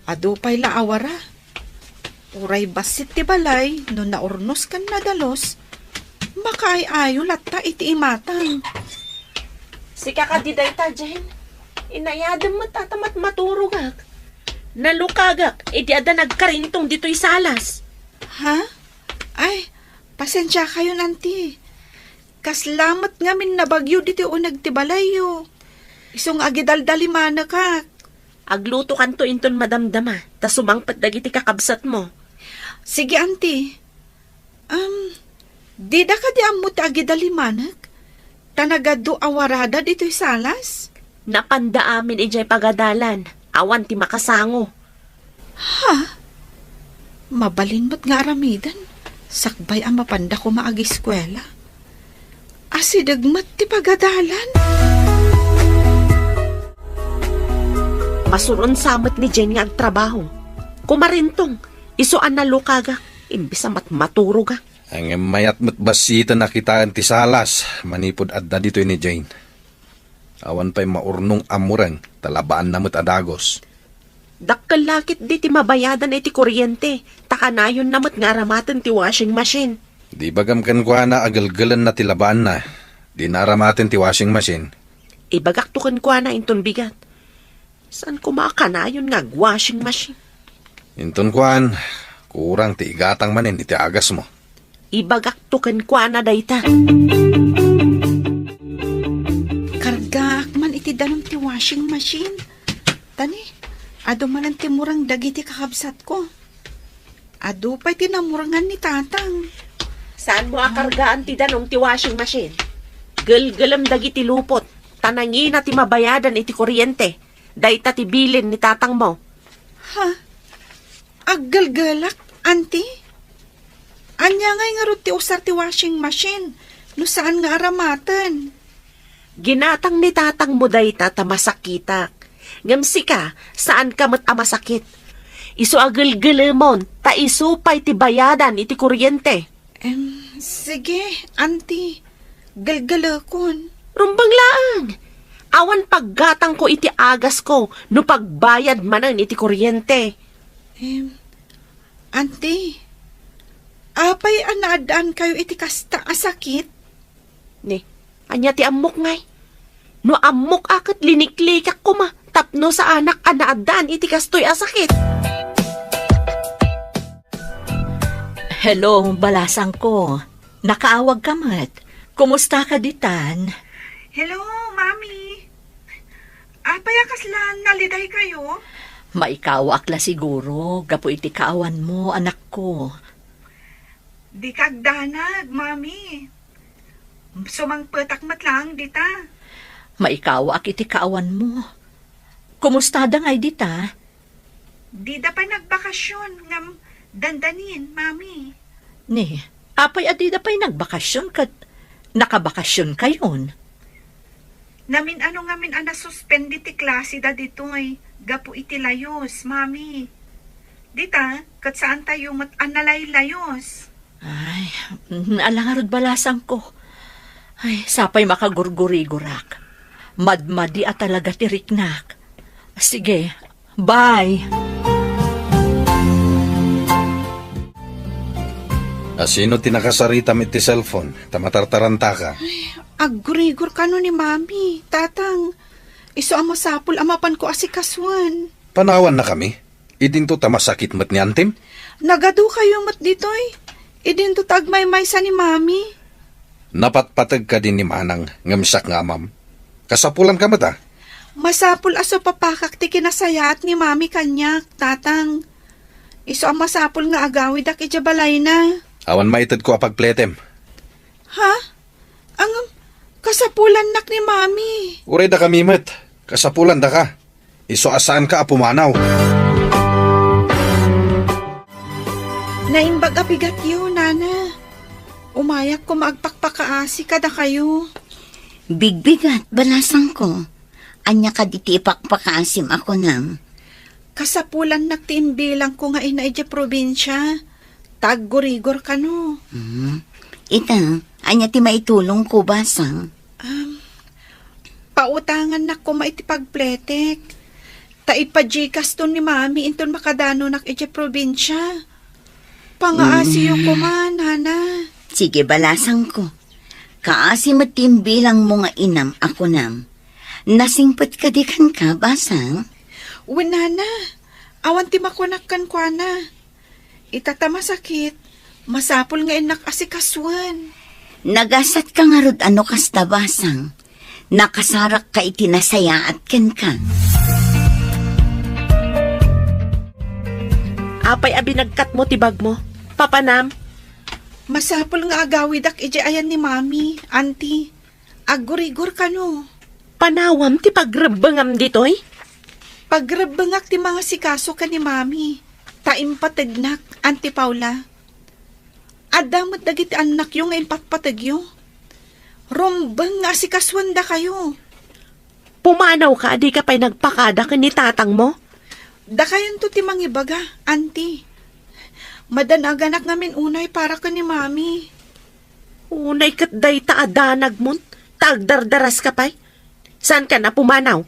Ado pa'y laawara. Uray basit ti balay, no naurnos kan nadalos. Makaay-ayo latta iti imatang.
Sika ka di dayta, Jen. Inayadam mo tatamat maturugak. Nalukagak, iti ada nagkarintong dito'y salas.
Ha? Ay, pasensya kayo, nanti. Kaslamat nga min nabagyo dito o nagtibalayo. Isong agidaldaliman ka.
Agluto kanto inton madamdama, ta sumangpat dagiti kakabsat mo.
Sige, auntie. Di da ka di amot agidalimanag? Tanagado awarada dito'y salas?
Napanda amin ijay pagadalan, awan ti makasango.
Ha? Mabalin mo't nga aramidan. Sakbay ang mapanda ko maag-eskwela. Asidagmat ti pagadalan.
Masuron samot ni Jen nga ang trabaho. Kumarintong, isuan na lukaga, imbis mat maturog ka.
Ang mayat mo't basita nakitaan ti salas, manipod adda dito ni Jane. Awan pa'y maurnong amurang, talabaan na mo't adagos.
Dakkel lakit di ti mabayadan iti kuryente, takanayon namot nga aramatan ti washing machine.
Di bagam kan kwa na agalgalan na tilabaan na, di naramatin ti washing machine.
Ibagak tukan ko na inton bigat. Saan ko makakanayon nga washing machine?
Inton kwan, kurang ti igatang manin iti agas mo.
Ibagak tukan ko na dayta.
Kargaak man iti danom ti washing machine. Tani, ado man ang timurang dagiti kakabsat ko. Ado pa'y tinamurangan ni tatang.
Saan mo akargaan ti danong ti washing machine? Galgalam dagiti lupot, tanangin na ti mabayadan iti kuryente. Dayta ti bilin ni tatang mo.
Ha? Aggalgalak, auntie? Anya ngay nga ro ti usar ti washing machine. No saan nga aramatan?
Ginatang ni tatang mo dayta ta masakitak. Ngamsi ka, saan ka mat amasakit? Isu agalgalamon, ta isupay ti bayadan iti kuryente.
Sige, auntie. Galgalakon.
Rumbang laang. Awan paggatang ko iti agas ko, no pagbayad manan iti kuryente.
Auntie, apay anaadaan kayo iti kasta asakit?
Ni, anya ti amok ngay. No amok akat liniklikak ko ma, tapno sa anak anaadaan iti kastoy asakit.
Hello, balasang ko. Nakaawag ka mat. Kumusta ka ditan?
Hello, mami. Apay akaslan naliday kayo?
Maikawak la siguro. Gapo iti kaawan mo, anak ko.
Di kagdanag, mami. Sumangpetak matlang dita.
Maikawak iti kaawan mo. Kumusta da ngay dita?
Di da pa nagbakasyon ngam dandanin, mami.
Ni, apay adida pa'y nagbakasyon kat nakabakasyon kayon.
Namin ano ngamin ana suspendi ti klase da ditoy. Gapo iti layos, mami. Dita, kat saan tayo mat analay layos?
Ay, alangarod balasang ko. Ay, sapay makagurguri-gurak. Madmadi at talaga tiriknak. Sige, bye.
Asino tinakasarita mit ti cellphone, tamatartaranta ka.
Agurigor ka no ni mami, tatang. Iso ang masapul amapan ko asikaswan.
Panawan na kami. Idinto tamasakit mat ni Antim.
Nagado kayo mat ditoy. Idinto tagmay-may sa ni mami.
Napatpatag ka din ni Manang, ngamsak nga mam. Kasapulan ka mata.
Masapul aso papakak ti kinasayat ni mami kanyak, tatang. Iso ang masapul nga agawid ak ijabalay na.
Awan maitad ko apagpletem.
Ha? Ang kasapulan nak ni mami.
Uray da kami mat. Kasapulan da ka. Iso asaan ka apumanaw.
Naimbag apigat yun, nana. Umayak ko maagpakpakaasi kada kayo.
Bigbigat, balasang ko. Anya ka diti ipakpakaasim ako nang.
Kasapulan nagtiimbilang ko nga inaidya probinsya. Taggurigor ka no.
Ita, anya ti maitulong ko basang.
Pautangan na ko maitipagpletek. Taipajikas to ni mami inton makadano nak idya probinsya. Pangaasiyo ko man, hana.
Sige, balasang ko. Kaasi matimbilang mo nga inam ako nam. Nasingpot ka di kan ka, basang?
Winana, Awan ti makunakkan kwa na. Itatama sakit. Masapol nga inak asikaswan.
Nagasat ka nga rod ano kas tabasang. Nakasarak ka itinasaya at ken ka.
Apay abinagkat mo tibag mo. Papanam.
Masapol nga agawidak ije ayan ni mami, auntie. Agurigor ka no.
Panawam ti pagrabangam ditoy.
Pagrabangak ti mga sikaso ka ni mami. Taimpatagnak, auntie Paula. Adamot dagiti anak yung ngayon patpatagyo. Rombang nga sikaswanda kayo.
Pumanaw ka, di ka pa'y nagpakada ni tatang mo.
Da kayon to ti mangibaga, auntie. Madanaganak namin unay para ka ni mami.
Unay kat day taadanag mo. Taagdardaras ka pa'y. Saan ka na pumanaw?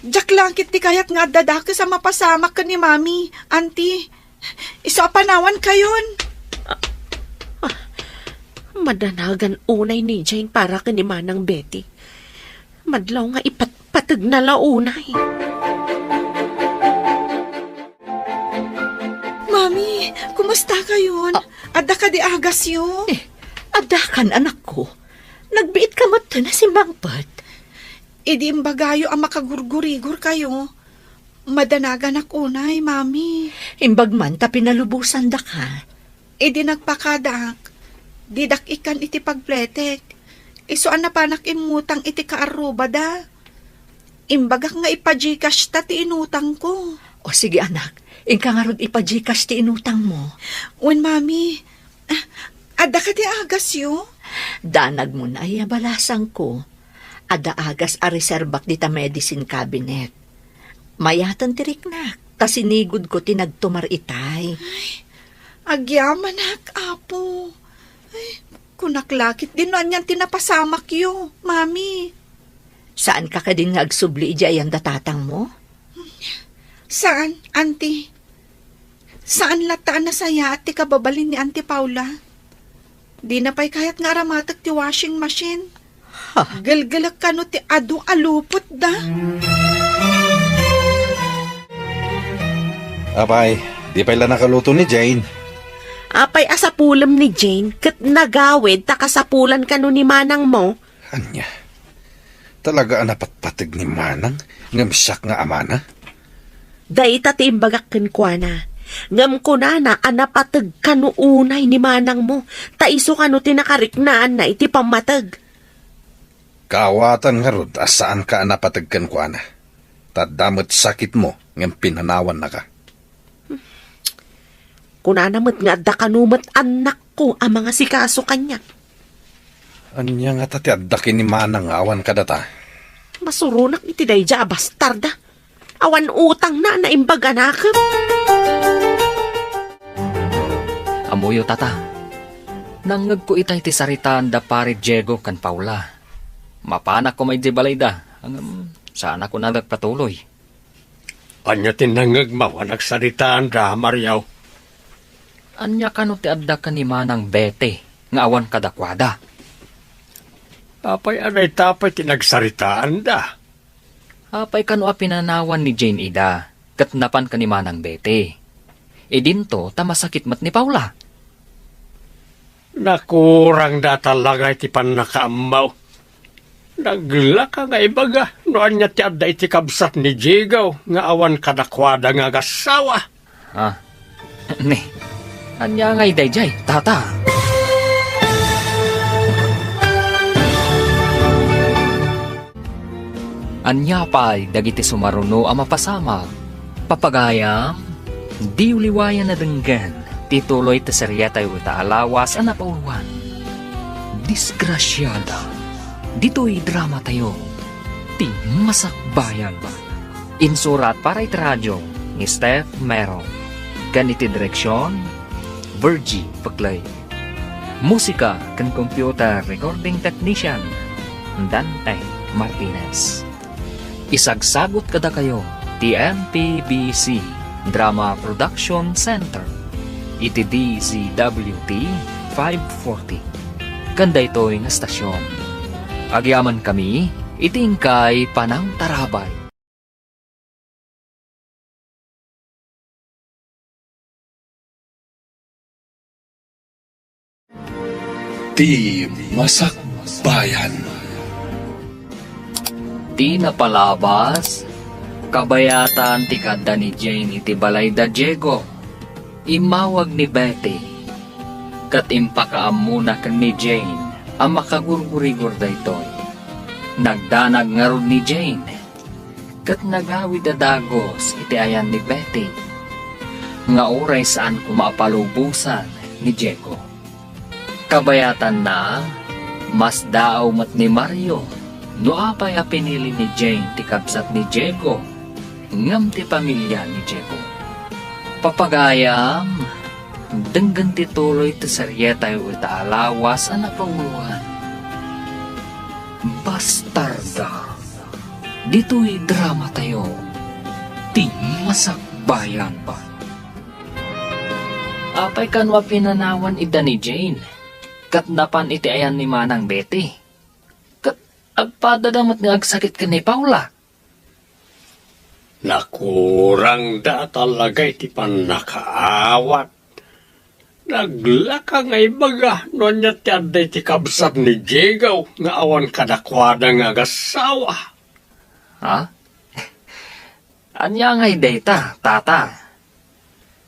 Jak langkit ti kayat nga dadaka sa mapasamak ka ni mami, auntie. Iso panawan kayon.
Madanagan unay ni Jane para ka ni Manang Betty. Madlaw nga ipatpatag na launay.
Mami, kumusta kayon? Adda ka di agas yo.
Adakan anak ko. Nagbiit ka mata na si Mangpat.
Idi imbagayo ang makagurgurigor kayo. Madanagan unay, mami.
Imbag man ta pinalubusan da ka.
Idi nagpakadak. Didak ikan iti pagpletek. Isuan na panak imutang iti kaaruba da. Imbagak nga ipajikas ta ti inutang ko.
O sige anak, ingka nga rod ipajikas ti inutang mo.
Wen mami, ada ka ti agas yo?
Danag mo na iyabalasang ko. Ada agas a reserbak di ta medicine cabinet. Mayatan tiriknak, ta sinigod ko tinagtumar itay.
Agyaman hak, apo. Ay, kunaklakit din noan yan tinapasamak yo, mami.
Saan ka din nga agsubli ijay ang datatang mo?
Saan, auntie? Saan lataan na saya at ti kababalin ni Auntie Paula? Di na pa'y kahit nga aramatag ti washing machine. Galgalak ka no ti adu alupot da.
Apay, di pala nakaluto ni Jane.
Apay asapulam ni Jane, kat nagawid takasapulan ka no ni Manang mo.
Anya, talaga anapatpatig ni Manang, ngamsak nga amana.
Day tati imbagak kwa na. Ngam ko na anapatag ka no unay ni Manang mo. Taiso ka no tinakariknaan na iti pamatag.
Kaawatan nga rod, asaan ka anapatagkan kwa na. Tadamot sakit mo, ngam pinanawan na ka.
Kunanamot nga adda kanumat anak ko ang mga sikaso kanya.
Anya nga tati addakin ni Manang awan ka data.
Masurunak iti dayja bastarda. Awan utang na naimbaga nakam.
Amuyo tata. Nangag ko itay ti saritaan da pare Diego kan Paula. Mapanak ko may di balayda. Saan ako nagpatuloy.
Anya tinangag mawanag saritaan da, Mariaw.
Anya kano ti adda ka ni Manang Bete, nga awan kadakwada.
Apay anay tapay tinagsaritaan da.
Apay kano a pinanawan ni Jane Ida, katnapan ka ni Manang Bete. E dinto, tamasakit mat ni Paula.
Nakurang da talaga iti panakaamaw. Naglaka nga ibaga, no anya ti adda iti kabsat ni Jigaw, nga awan kadakwada nga gasawa.
Ne, anya nga idayjay, tata. Anya pa'y dagiti sumaruno ang mapasamag. Papagayam, di uliwayan na denggan, tituloy ta seryatay uta alawas ang napauluan. Disgrasyada, dito'y drama tayo, ti masakbayan. Insurat para itradyo ni Steph Mero. Ganiti direksyon, Virgie Paglay. Musika kan computer recording technician, Dante Martinez. Isagsagot kada kayo, TMPBC Drama Production Center, iti DZWT 540. Kanda ito'y nga stasyon. Agyaman kami, itingkay Panang Tarabay.
Ti Masakbayan.
Di napalabas, kabayatan ti kadda ni Jane iti balay da Diego. Imawag ni Betty. Kat impakaamuna kan ni Jane ang makagurgurigur da itoy. Nagdanag nga ron ni Jane. Kat nagawid da dagos iti ayan ni Betty. Nga oray saan kumapalubusan ni Diego. Kabayatan na, mas daaw mat ni Mario. No apay a pinili ni Jane ti kabsat ni Diego, ngam ti pamilya ni Diego. Papagayam, denggan ti tuloy ti seryeta yu itaalawas ang napanguluhan. Bastarda, dito'y drama tayo, ti Masakbayan pa. Apay kanwa pinanawan ida ni Jane, katnapan iti ayan ni Manang Betty. Agpadadamat nga agsakit ka ni Paula.
Nakurang da talaga iti panakaawat. Naglaka nga ibaga, no niya ti aday ti kabsat ni Diego, nga awan kadakwada nga agasawa.
Ha? Anya nga data, tata?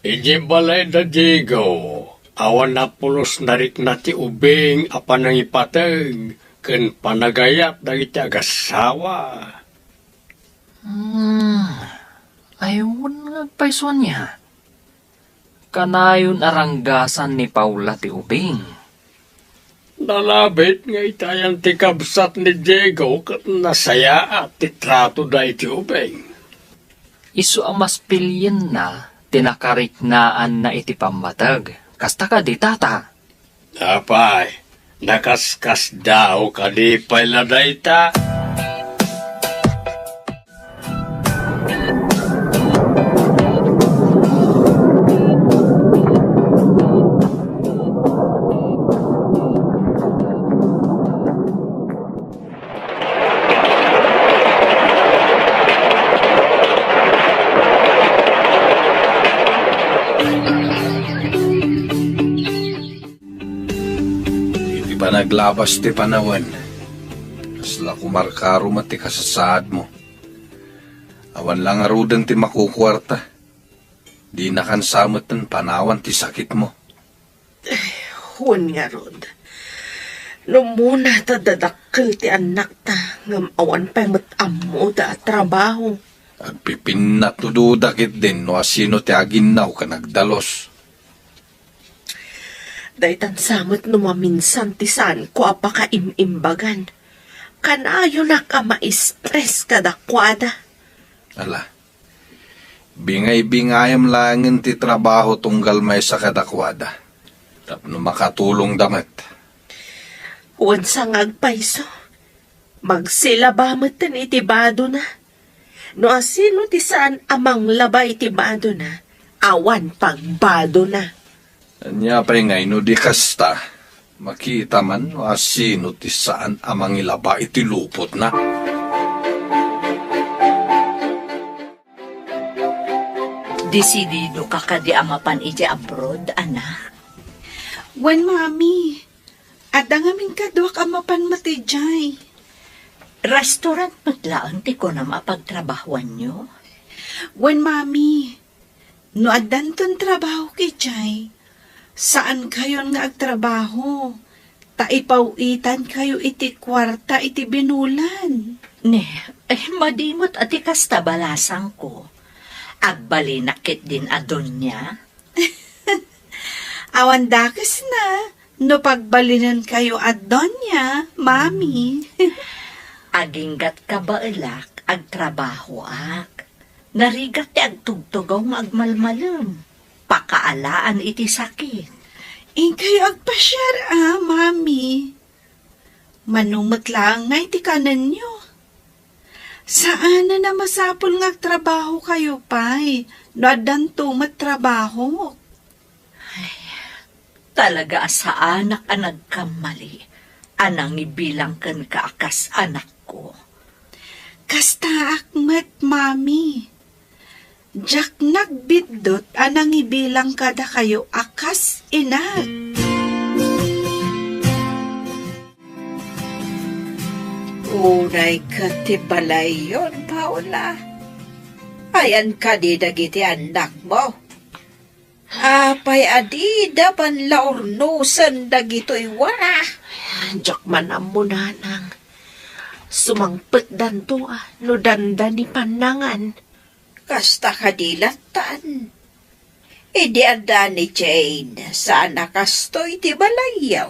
Iji balay da Diego, awan na pulos narik na ti ubing apan ang ipatag, ken panagayat dagiti agasawa.
Ayun nga paisuan niya. Kanayon aranggasan ni Paula ti ubing.
Nalabit nga itayan ti kabsat ni Diego kat nasaya at ti trato da iti ubing.
Isu ang mas pilyen na tinakariknaan na iti pamatag. Kasta ka di tata.
Apay, nakaskas daw kadipay la dayta.
Naglabas ti panawan. Kasla kumarkaro mati kasasaad mo. Awan lang arudan ti makukwarta. Di nakansamot ng panawan ti sakit mo.
Huwag nga, Rod. Nung muna ta dadakkel ti anak ta, ngam awan pa'y matamo da trabaho.
Agpipin na tududakit din no asino ti aginaw ka nagdalos.
Daytan samot no maminsan ti saan ko apaka imimbagan. Kanayo na ka ma-stress kadakwada.
Ala, bingay-bingayam langin ti trabaho tunggal may sa kadakwada. Tapno makatulong damat.
Huwag sa ngagpaiso. Magsilabamot tan itibado na. No asino ti saan amang labay itibado na, awan pagbado na.
Anya pa'y ngay no di kasta, makita man no asino ti saan amang ilaba iti lupot na.
Desidido ka ka di amapan iti abroad, anak.
Wan, mami. Ada ngamin kadwak amapan matijay.
Restaurant matlaan ti ko na mapagtrabahuan nyo.
Wan, mami. No adanton trabaho kijay. Saan kayo nga agtrabaho? Taipawitan kayo iti kwarta iti binulan.
Ne, madimot ati kasta balasang ko. Agbalinakit din adon niya.
Awan dakas na, no pagbalinan kayo adon niya, mami.
Aginggat ka ba ilak, agtrabaho ak. Narigat ti agtugtugaw nga agmalmalam. Pakaalaan iti sakit.
Kayo agpasyar mami. Manumot lang nga iti kanan nyo. Saan na masapol nga trabaho kayo, pay? No adanto matrabaho.
Talaga sa anak ang nagkamali. Anang ibilang kan kaakas anak ko.
Kasta akmat, mami. Jack nagbidot anang ibilang kada kayo akas inag.
Uray ka ti balay yun, Paula. Ayan ka di dagiti anak mo. Apay adi daban laornusan dagito'y wara.
Diyak man ang munanang. Sumangpet danto no danda ni panangan.
Kasta kadilatan. Idi anda ni Jane, sana kastoy ti balayaw.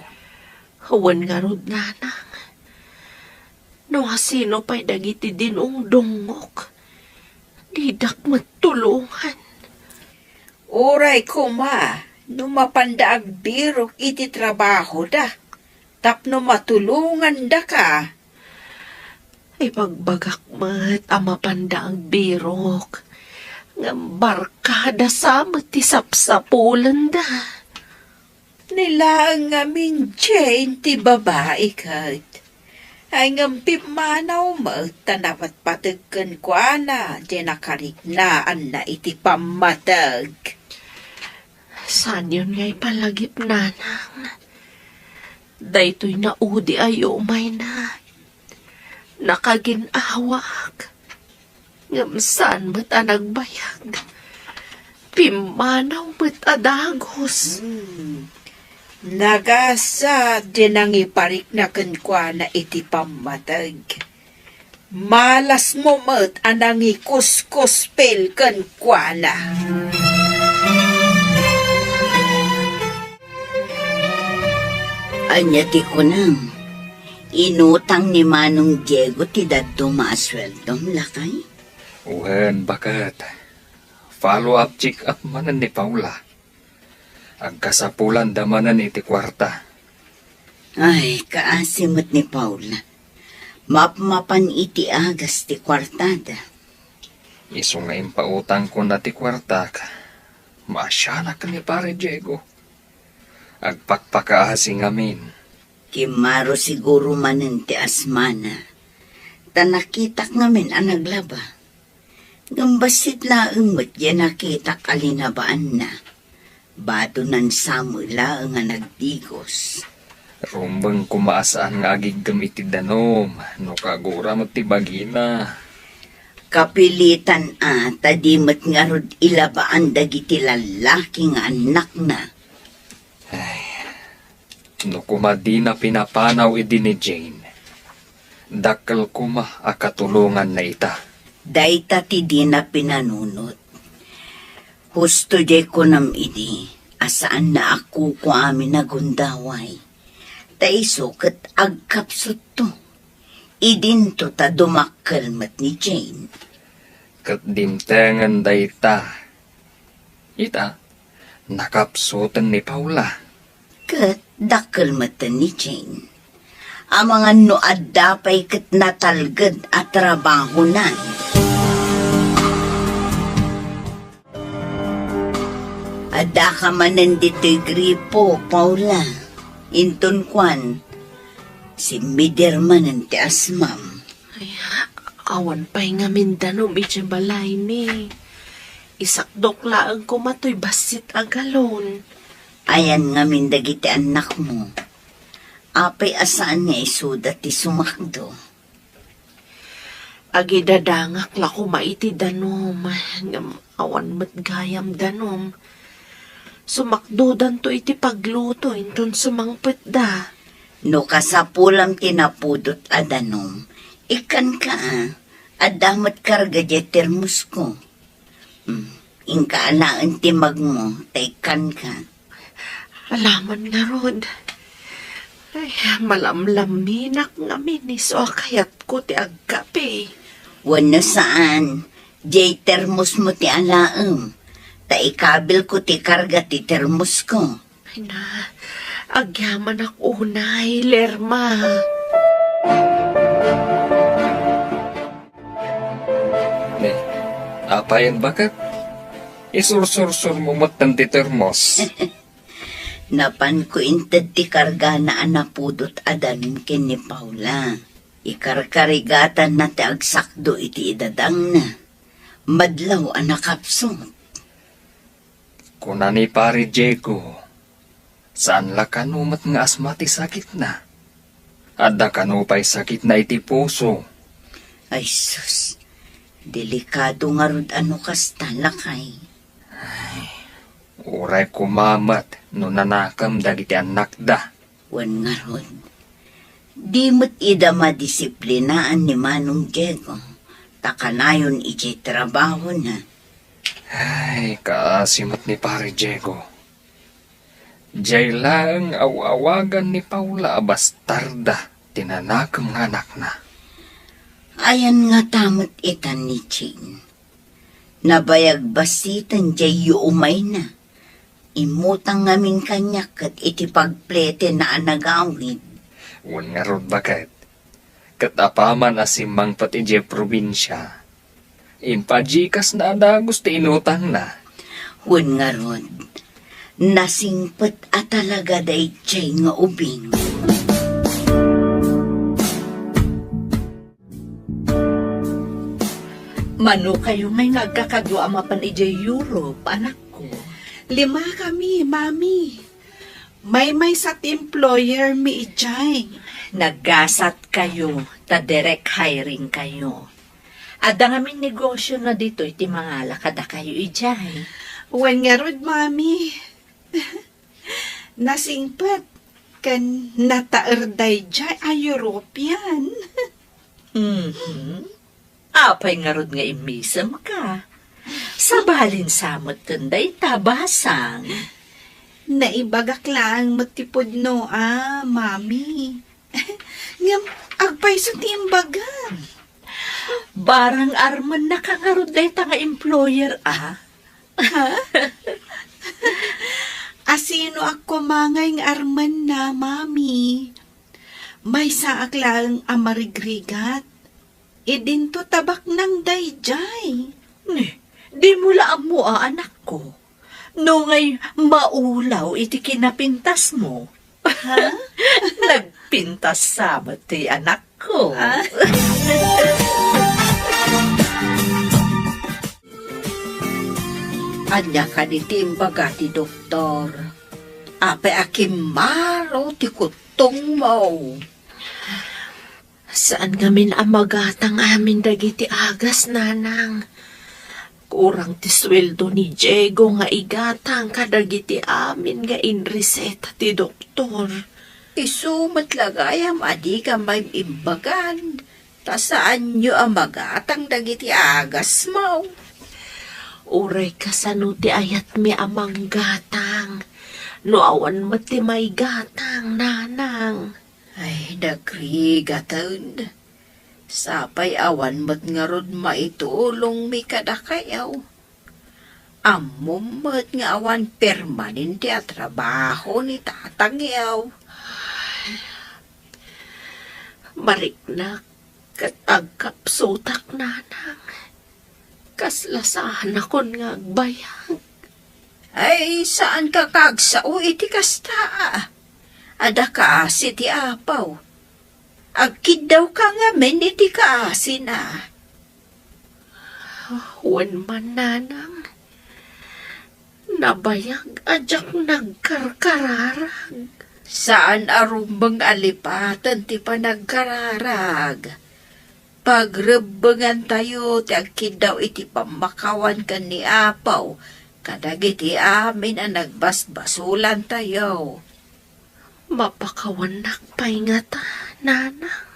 Hawan nga rod nanang. No hasino pa'y dagiti dinong dungok. Didak matulungan.
Uray kuma, no mapanda birok iti trabaho da. Tapno matulungan da ka.
Ay pagbagak mat ang mapanda ang birok. Ng barkada sa matisapsapulan da.
Nila ang aming Jane ti babae kat. Ay ngampip manaw mo, tanapat patagkan kwa na, di nakariknaan na iti pamatag.
Saan yun nga'y palagip nanang? Daytoy na udi ay umay na. Nakaginawak. Ngamsan mo't anagbayag. Pimanaw mo't adagos.
Nagasa din ang iparik na kankwa na iti pamatag. Malas mo mo't anang ikuskuspel kankwa na.
Anya ti ko nang, inutang ni Manong Diego ti dadto maasweldom lakay.
Wen, bakat. Follow-up check-up manan ni Paula. Ang kasapulan damanan iti kwarta.
Ay, kaasimot ni Paula. Mapmapan iti agas ti kwartada.
Iso nga impautang ko na ti kwarta ka. Maasyanak ni pare Diego. Agpakpakaasing amin.
Kimaro siguro manin ti asmana. Tanakitak ngamin ang naglaba. Gambasit laeng mo't yan nakitak alinabaan na. Bato nan samula nga nagdigos.
Rumbang kumaasaan nga agigam iti danom. No kagura mo ti bagina.
Kapilitan tadimat nga rod ilabaan dagiti lalaki nga anak na.
No kumadi na pinapanaw idi ni Jane. Dakkel kuma akatulungan na ita.
Dayta ti di na pinanunot. Husto di ko nam idi, asaan na ako ko amin nagundaway. Taiso kat agkapsot to. Idin to ta dumakkalmat ni Jane.
Kat dimtengan dayta. Ita, nakapsutan ni Paula.
Kat dakkalmatan ni Jane. Ang mga noad dapay kat natalgad at trabaho na. Ada ka manan dito'y gripo, Paula. Inton kwan, si Miderman ang ti asmam.
Ay, awan pa'y nga Mindanao, medyo balay ni. Isakdok laang kumatoy basit agalon.
Ayan nga mindagiti anak mo. Apay asaan nga isuda ti sumakdo.
Agi dadangak la kumaiti danom. Awan mat gayam danom. Sumakdudan to iti pagluto, inton sumangpet da.
No kasapulam tinapudot adanom, ikan ka adamat karga di termos ko. Inka alaan timag mo, taikan ka.
Alaman nga rod. Ay, malamlaminak nga miniso kayat ko ti agkape.
Wano saan, di termos mo ti alaam. Ikabil ko ti karga ti termos ko.
Ay na, agyaman ako unay, Lerma.
Apayan bakat? Isursur-sur mo matan ti termos.
Napan ko intad ti karga na anapudot adamin ken ni Paula. Ikarkarigatan na ti agsakdo iti idadang na. Madlaw anakapsot.
Kuna ni pare Diego, saan la kanumat nga asmati sakit na? Adda kanupay sakit na iti puso.
Ay sus, delikado nga rod ano kasta lakay.
Uray kumamat no nanakam dagiti anak da.
Wan nga rod. Di mo't ida madisiplinaan ni Manong Diego. Takanayon iti trabaho na.
Ay, kaasimot ni Pare Diego. Diyay lang awawagan ni Paula bastarda, tinanakam nga anak na.
Ayan nga tamot itan ni Chin. Nabayag basitan diyay umay na. Imutang ngamin kanya kat iti pagplete na anagawid.
Wan nga rod bakit? Katapaman asimang pati diyay probinsya. Impajikas na adagos ti inutang na.
Wan nga rod. Nasingpet at talaga day chay nga ubing.
Mano kayo may nagkakadwa mapan ije Europe, anak ko.
5 kami, mami. May sa employer mi ijay.
Naggasat kayo, ta direct hiring kayo. Ada ngamin negosyo na dito, iti mga lakada kayo ijay.
Wan nga rod, mami. Nasingpat kan nataerday jay a European.
Apay nga rod nga imisam ka. Sabalin samot tunday tabasang.
Naibagak lang matipod no, mami. Ngam, agpay sa timbagan.
Barang arman nakangarod day ta nga employer,
Asino ako mangay ng arman na, mami. May saak lang amarigrigat. Idinto tabak ng dayjay.
Di mula mo, anak ko. No ngay maulaw iti kinapintas mo.
Ha?
Nagpintas sabat ti anak ko.
Anya ka ni timbaga ti doktor. Ape akim maro ti kutong mo.
Saan ngamin amagatang amin dagiti agas, nanang? Kurang ti sweldo ni Diego nga igatang kadagiti amin nga inreseta ti doktor.
Isumat lagayam adi ka may imbagan. Ta saan nyo ang magatang dagiti agas mo?
Uray kasano ti ayat mi amang gatang. No awan mati may gatang, nanang.
Ay, dagri gatan. Sapay awan mat nga rod maitulong mi kadakayaw. Amom mat nga awan permanente at trabaho ni tatangyaw.
Mariknak kat agkapsutak, nanang. Kaslasahan akon nga agbayag.
Ay, saan ka kagsao iti kasta? Ada kaasi ti apaw. Agkid daw ka nga men iti kaasi na.
Wan man, nanang. Nabayag ajak nagkarkararag.
Saan arumbang alipatan ti panagkararag? Pagrebengan tayo, ti agkid daw iti pamakawan ka ni apaw. Kadagiti amin ang nagbasbasulan tayo.
Mapakawanak pa'y nga ta, nanang.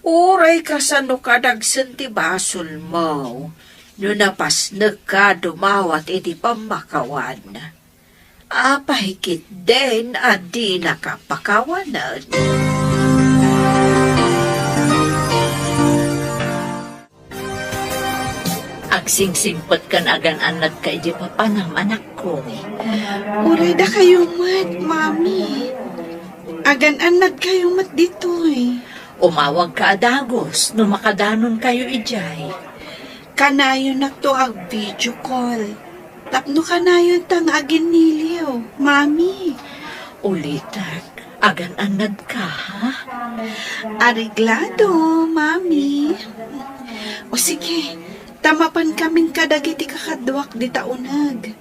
Uray ka sa no kadagsan ti basol mo. No napasnag ka dumawat iti pamakawan. Apahikit din at di nakapakawanan.
Agsingsingpot kan agan anad ka iti papanam, anak ko.
Uray da kayo mat, mami. Agan-anad kayo mat dito eh.
Umawag ka adagos, no makadanon kayo ijay.
Kanayo na to ag video call. Tapno kanayo tang agin niliw, mami.
Ulitan, agan anad ka, ha?
Ariglado, mami. O sige, tamapan kaming kadagiti kakadwak di taunag.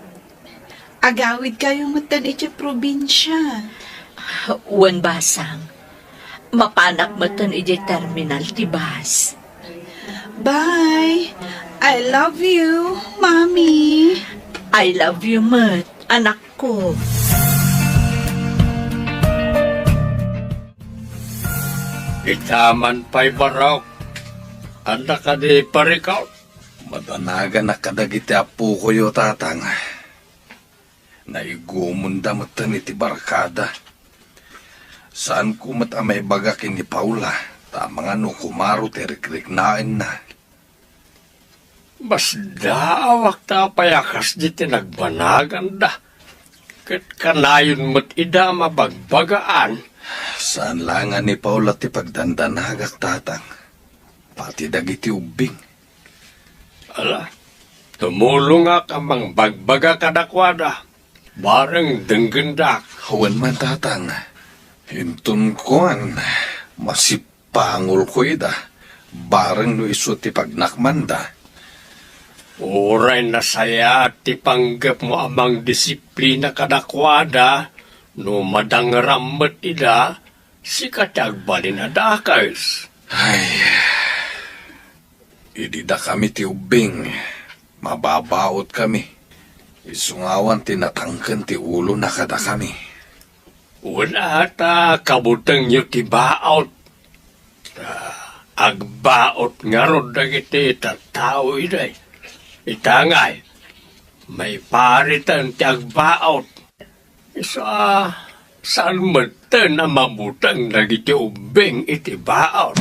Agawid kayo matan iti probinsya.
Uwan basang, Mapanak mo ton ije terminal ti bus.
Bye. I love you, Mommy.
I love you, Mat, anak ko.
Itaman pa'y barok. Anda ka di parikaw.
Madanaga na kadagiti apo ko yo, tatang. Naigumunda matan iti barkada. Saan ko matamay bagakin ni Paula? Tamang ano kumaro terikrik nain na.
Mas daawak ta payakas di tinagbanagan da. Kat kanayon mo't ida mabagbagaan.
Saan langan ni Paula ti pagdandanagak, tatang? Pati dagiti ubing.
Ala, tumulong nga kamang bagbaga kadakwada. Bareng denggendak.
Hawan man, tatang. Hintun koan, masipangol ko ida. Bareng no iso ti pagnakmanda.
Uray na saya ti panggap mo amang disiplina kadakwada. No madangrammet ida, si katagbalin na dakais.
Ay, idida kami ti ubing. Mababaot kami. Isungawan tinatangken ti ulo na kada kami.
Wala ta kabutang nyo ti baot. Agbaot nga ron dagiti tatao iday. Itangay, may paritan ti agbaot. Saan matan na mamutang dagiti ubing iti baot.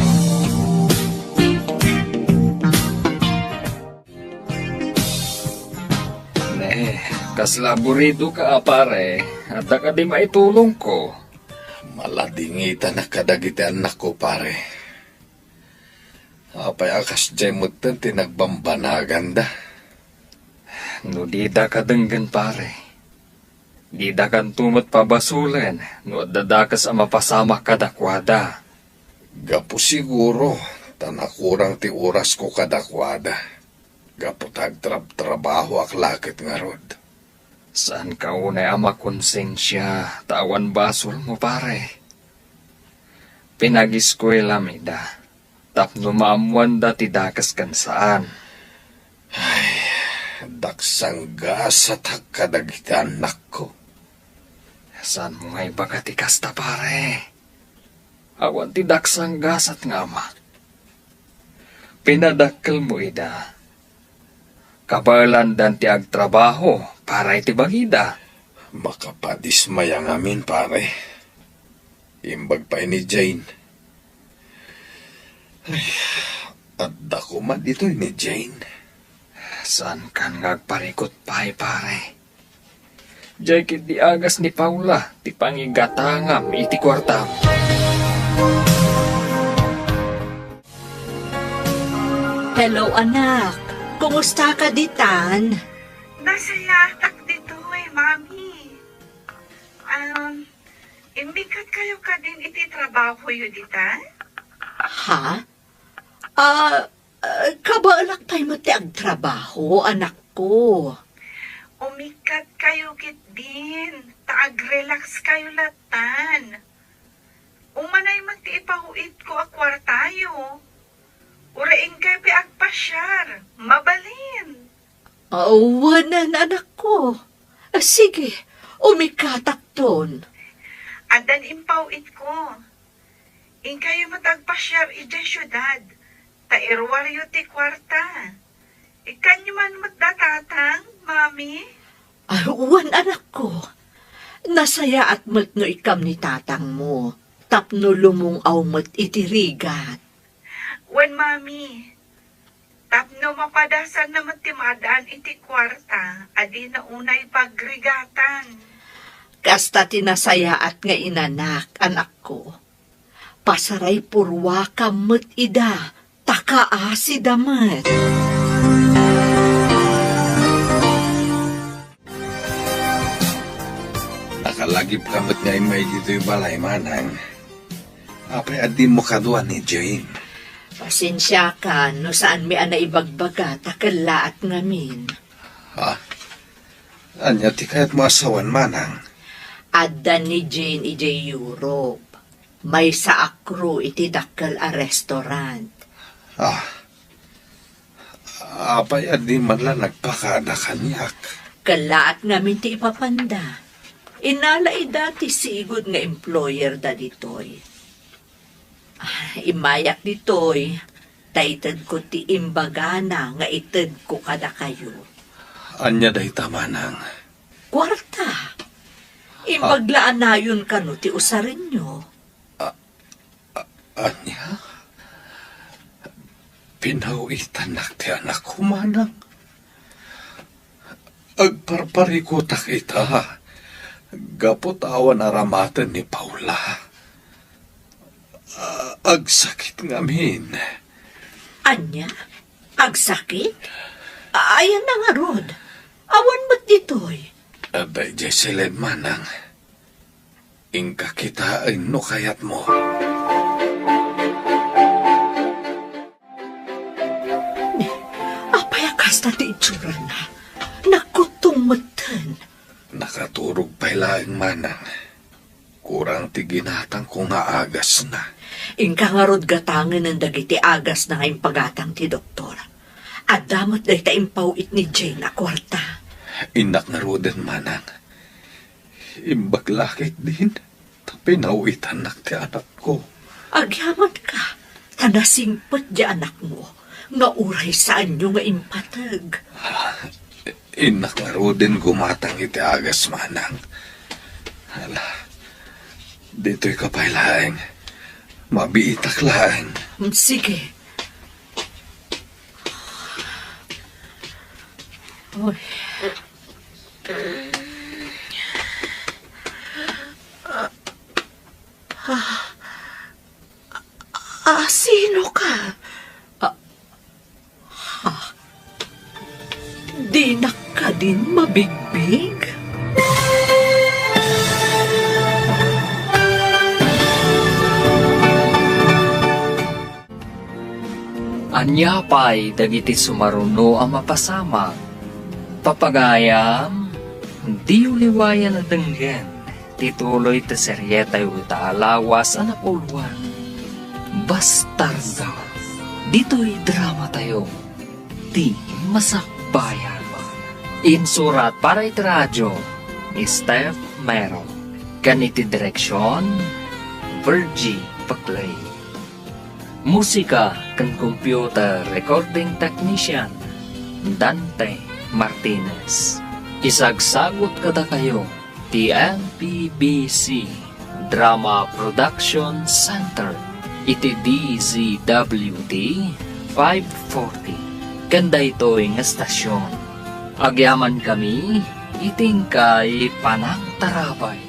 Kaslaburido ka, pare. At ka di maitulong ko.
Maladingita na kadagiti anak ko, pare. Apay akas jay mutan tinagbambanagan da.
No di da ka denggan, pare. Di da kan tumot pabasulen. No dadakas ang mapasama kadakwada.
Gapo siguro, tanakurang ti oras ko kadakwada. Gapo tagtrabaho ak lakit nga rod.
Saan ka unay ama konsensya, tawan basol mo, pare? Pinag-eskwela mi da, tapno maamuan da ti dakas kan saan.
Ay, daksang gasat hakadagiti anak ko.
Saan mo ngay baga ti kasta, pare? Awan ti daksang gasat nga ama. Pinadakkel mo ida. Kabalan dan ti agtrabaho para iti bagida.
Makapadismaya ngamin, pare. Imbag pa ni Jane. Ay, at dako man dito ni Jane.
Saan kan ngagparikot pa, pare? Diyay kit di agas ni Paula, ti pangigatangam iti kwartam.
Hello, anak. Kumusta ka ditan?
Nasaya tak dito Mami. Imbikat kayo ka din iti trabaho yun dita?
Ha? Kabalak tayo mo ti agtrabaho, anak ko.
Umikat kayo kit din. Taag-relax kayo latan. Umanay man ti ipahuit ko akwartayo. Uraing kayo pi agpasyar. Mabalin.
Wanan, anak ko. Sige, umikatak ton.
Adan impawit ko. In kayo matagpasyar ija syudad. Tairwaryo ti kwarta. Ikanyo man matdatatang, Mami?
Wan, anak ko. Nasaya at mat no ikam ni tatang mo. Tapno lumungaw mat itirigat.
Wan, Mami. Tapno mapadasan na matimadaan iti kwarta. Adi na unay pagrigatan.
Kasta tinasaya at nga inanak, anak ko. Pasaray purwa ka mat ida. Takaasi damat.
Nakalagip kamot nga may dito'y balay, manang. Apay adi mo kadwa ni Jane.
Pasensya ka, no saan mi ana ibagbaga, takala at ngamin.
Ha? Anya ti kayat mo asawan, manang?
Adda ni Jane ije Europe. May sa akro iti dakkel a restaurant.
Apay adi man lang nagpakada kanyak.
Kalaat ngamin ti ipapanda. Inalay dati sigod nga employer da ditoy. Imayak ditoy, taited ko ti imbagana nga ited ko kada kayo.
Anya day tamanang.
Kwarta. Imbaglaan na yun kano ti usarin nyo.
Anya? Pinawitan ti anak ko manang. Agparparikutak ita. Gapotawan aramatan ni Paula. Agsakit ngamin.
Anya? Agsakit? Ayan na nga, Rod. Awan mo't ditoy.
Abay, Jesselyn manang. Ingka kita ay nukayat mo.
Apayakas na ti itsura na. Nakutumutan.
Nakaturog pa'y laing manang. Kurang ti ginatang ko nga agas na.
Ingka nga rod gatangan ng dagiti agas na ngayong pagatang ti doktor. At damat day taimpawit ni Jane na kwarta.
Inak nga roden manang. Imbaglakit din. Pinawitan nak ti anak ko.
Agyaman ka. Tanasimpot di anak mo. Nga uray saan nyo nga impatag.
Inak nga roden gumatang iti agas manang. Hala. Dito'y kapaylaeng. Mabiitak laeng.
Sige. Oy. Sino ka? Di na ka din mabigbig?
Anya pa'y dagiti sumaruno ang mapasama. Papagayam, di uliwayan na denggen. Tituloy ta seryeta yu taalawas ang napuluan. Bastarda. Dito'y drama tayo. Di masakbayan. Insurat para iti radyo ni Steph Mero. Ganiti direksyon, Virgie Paclay. Musika kan computer recording technician, Dante Martinez. Isagsagot kada kayo, TNPBC Drama Production Center. Iti DZWD 540. Ganda ito'y nga stasyon. Agyaman kami, iting kay Panang Tarabay.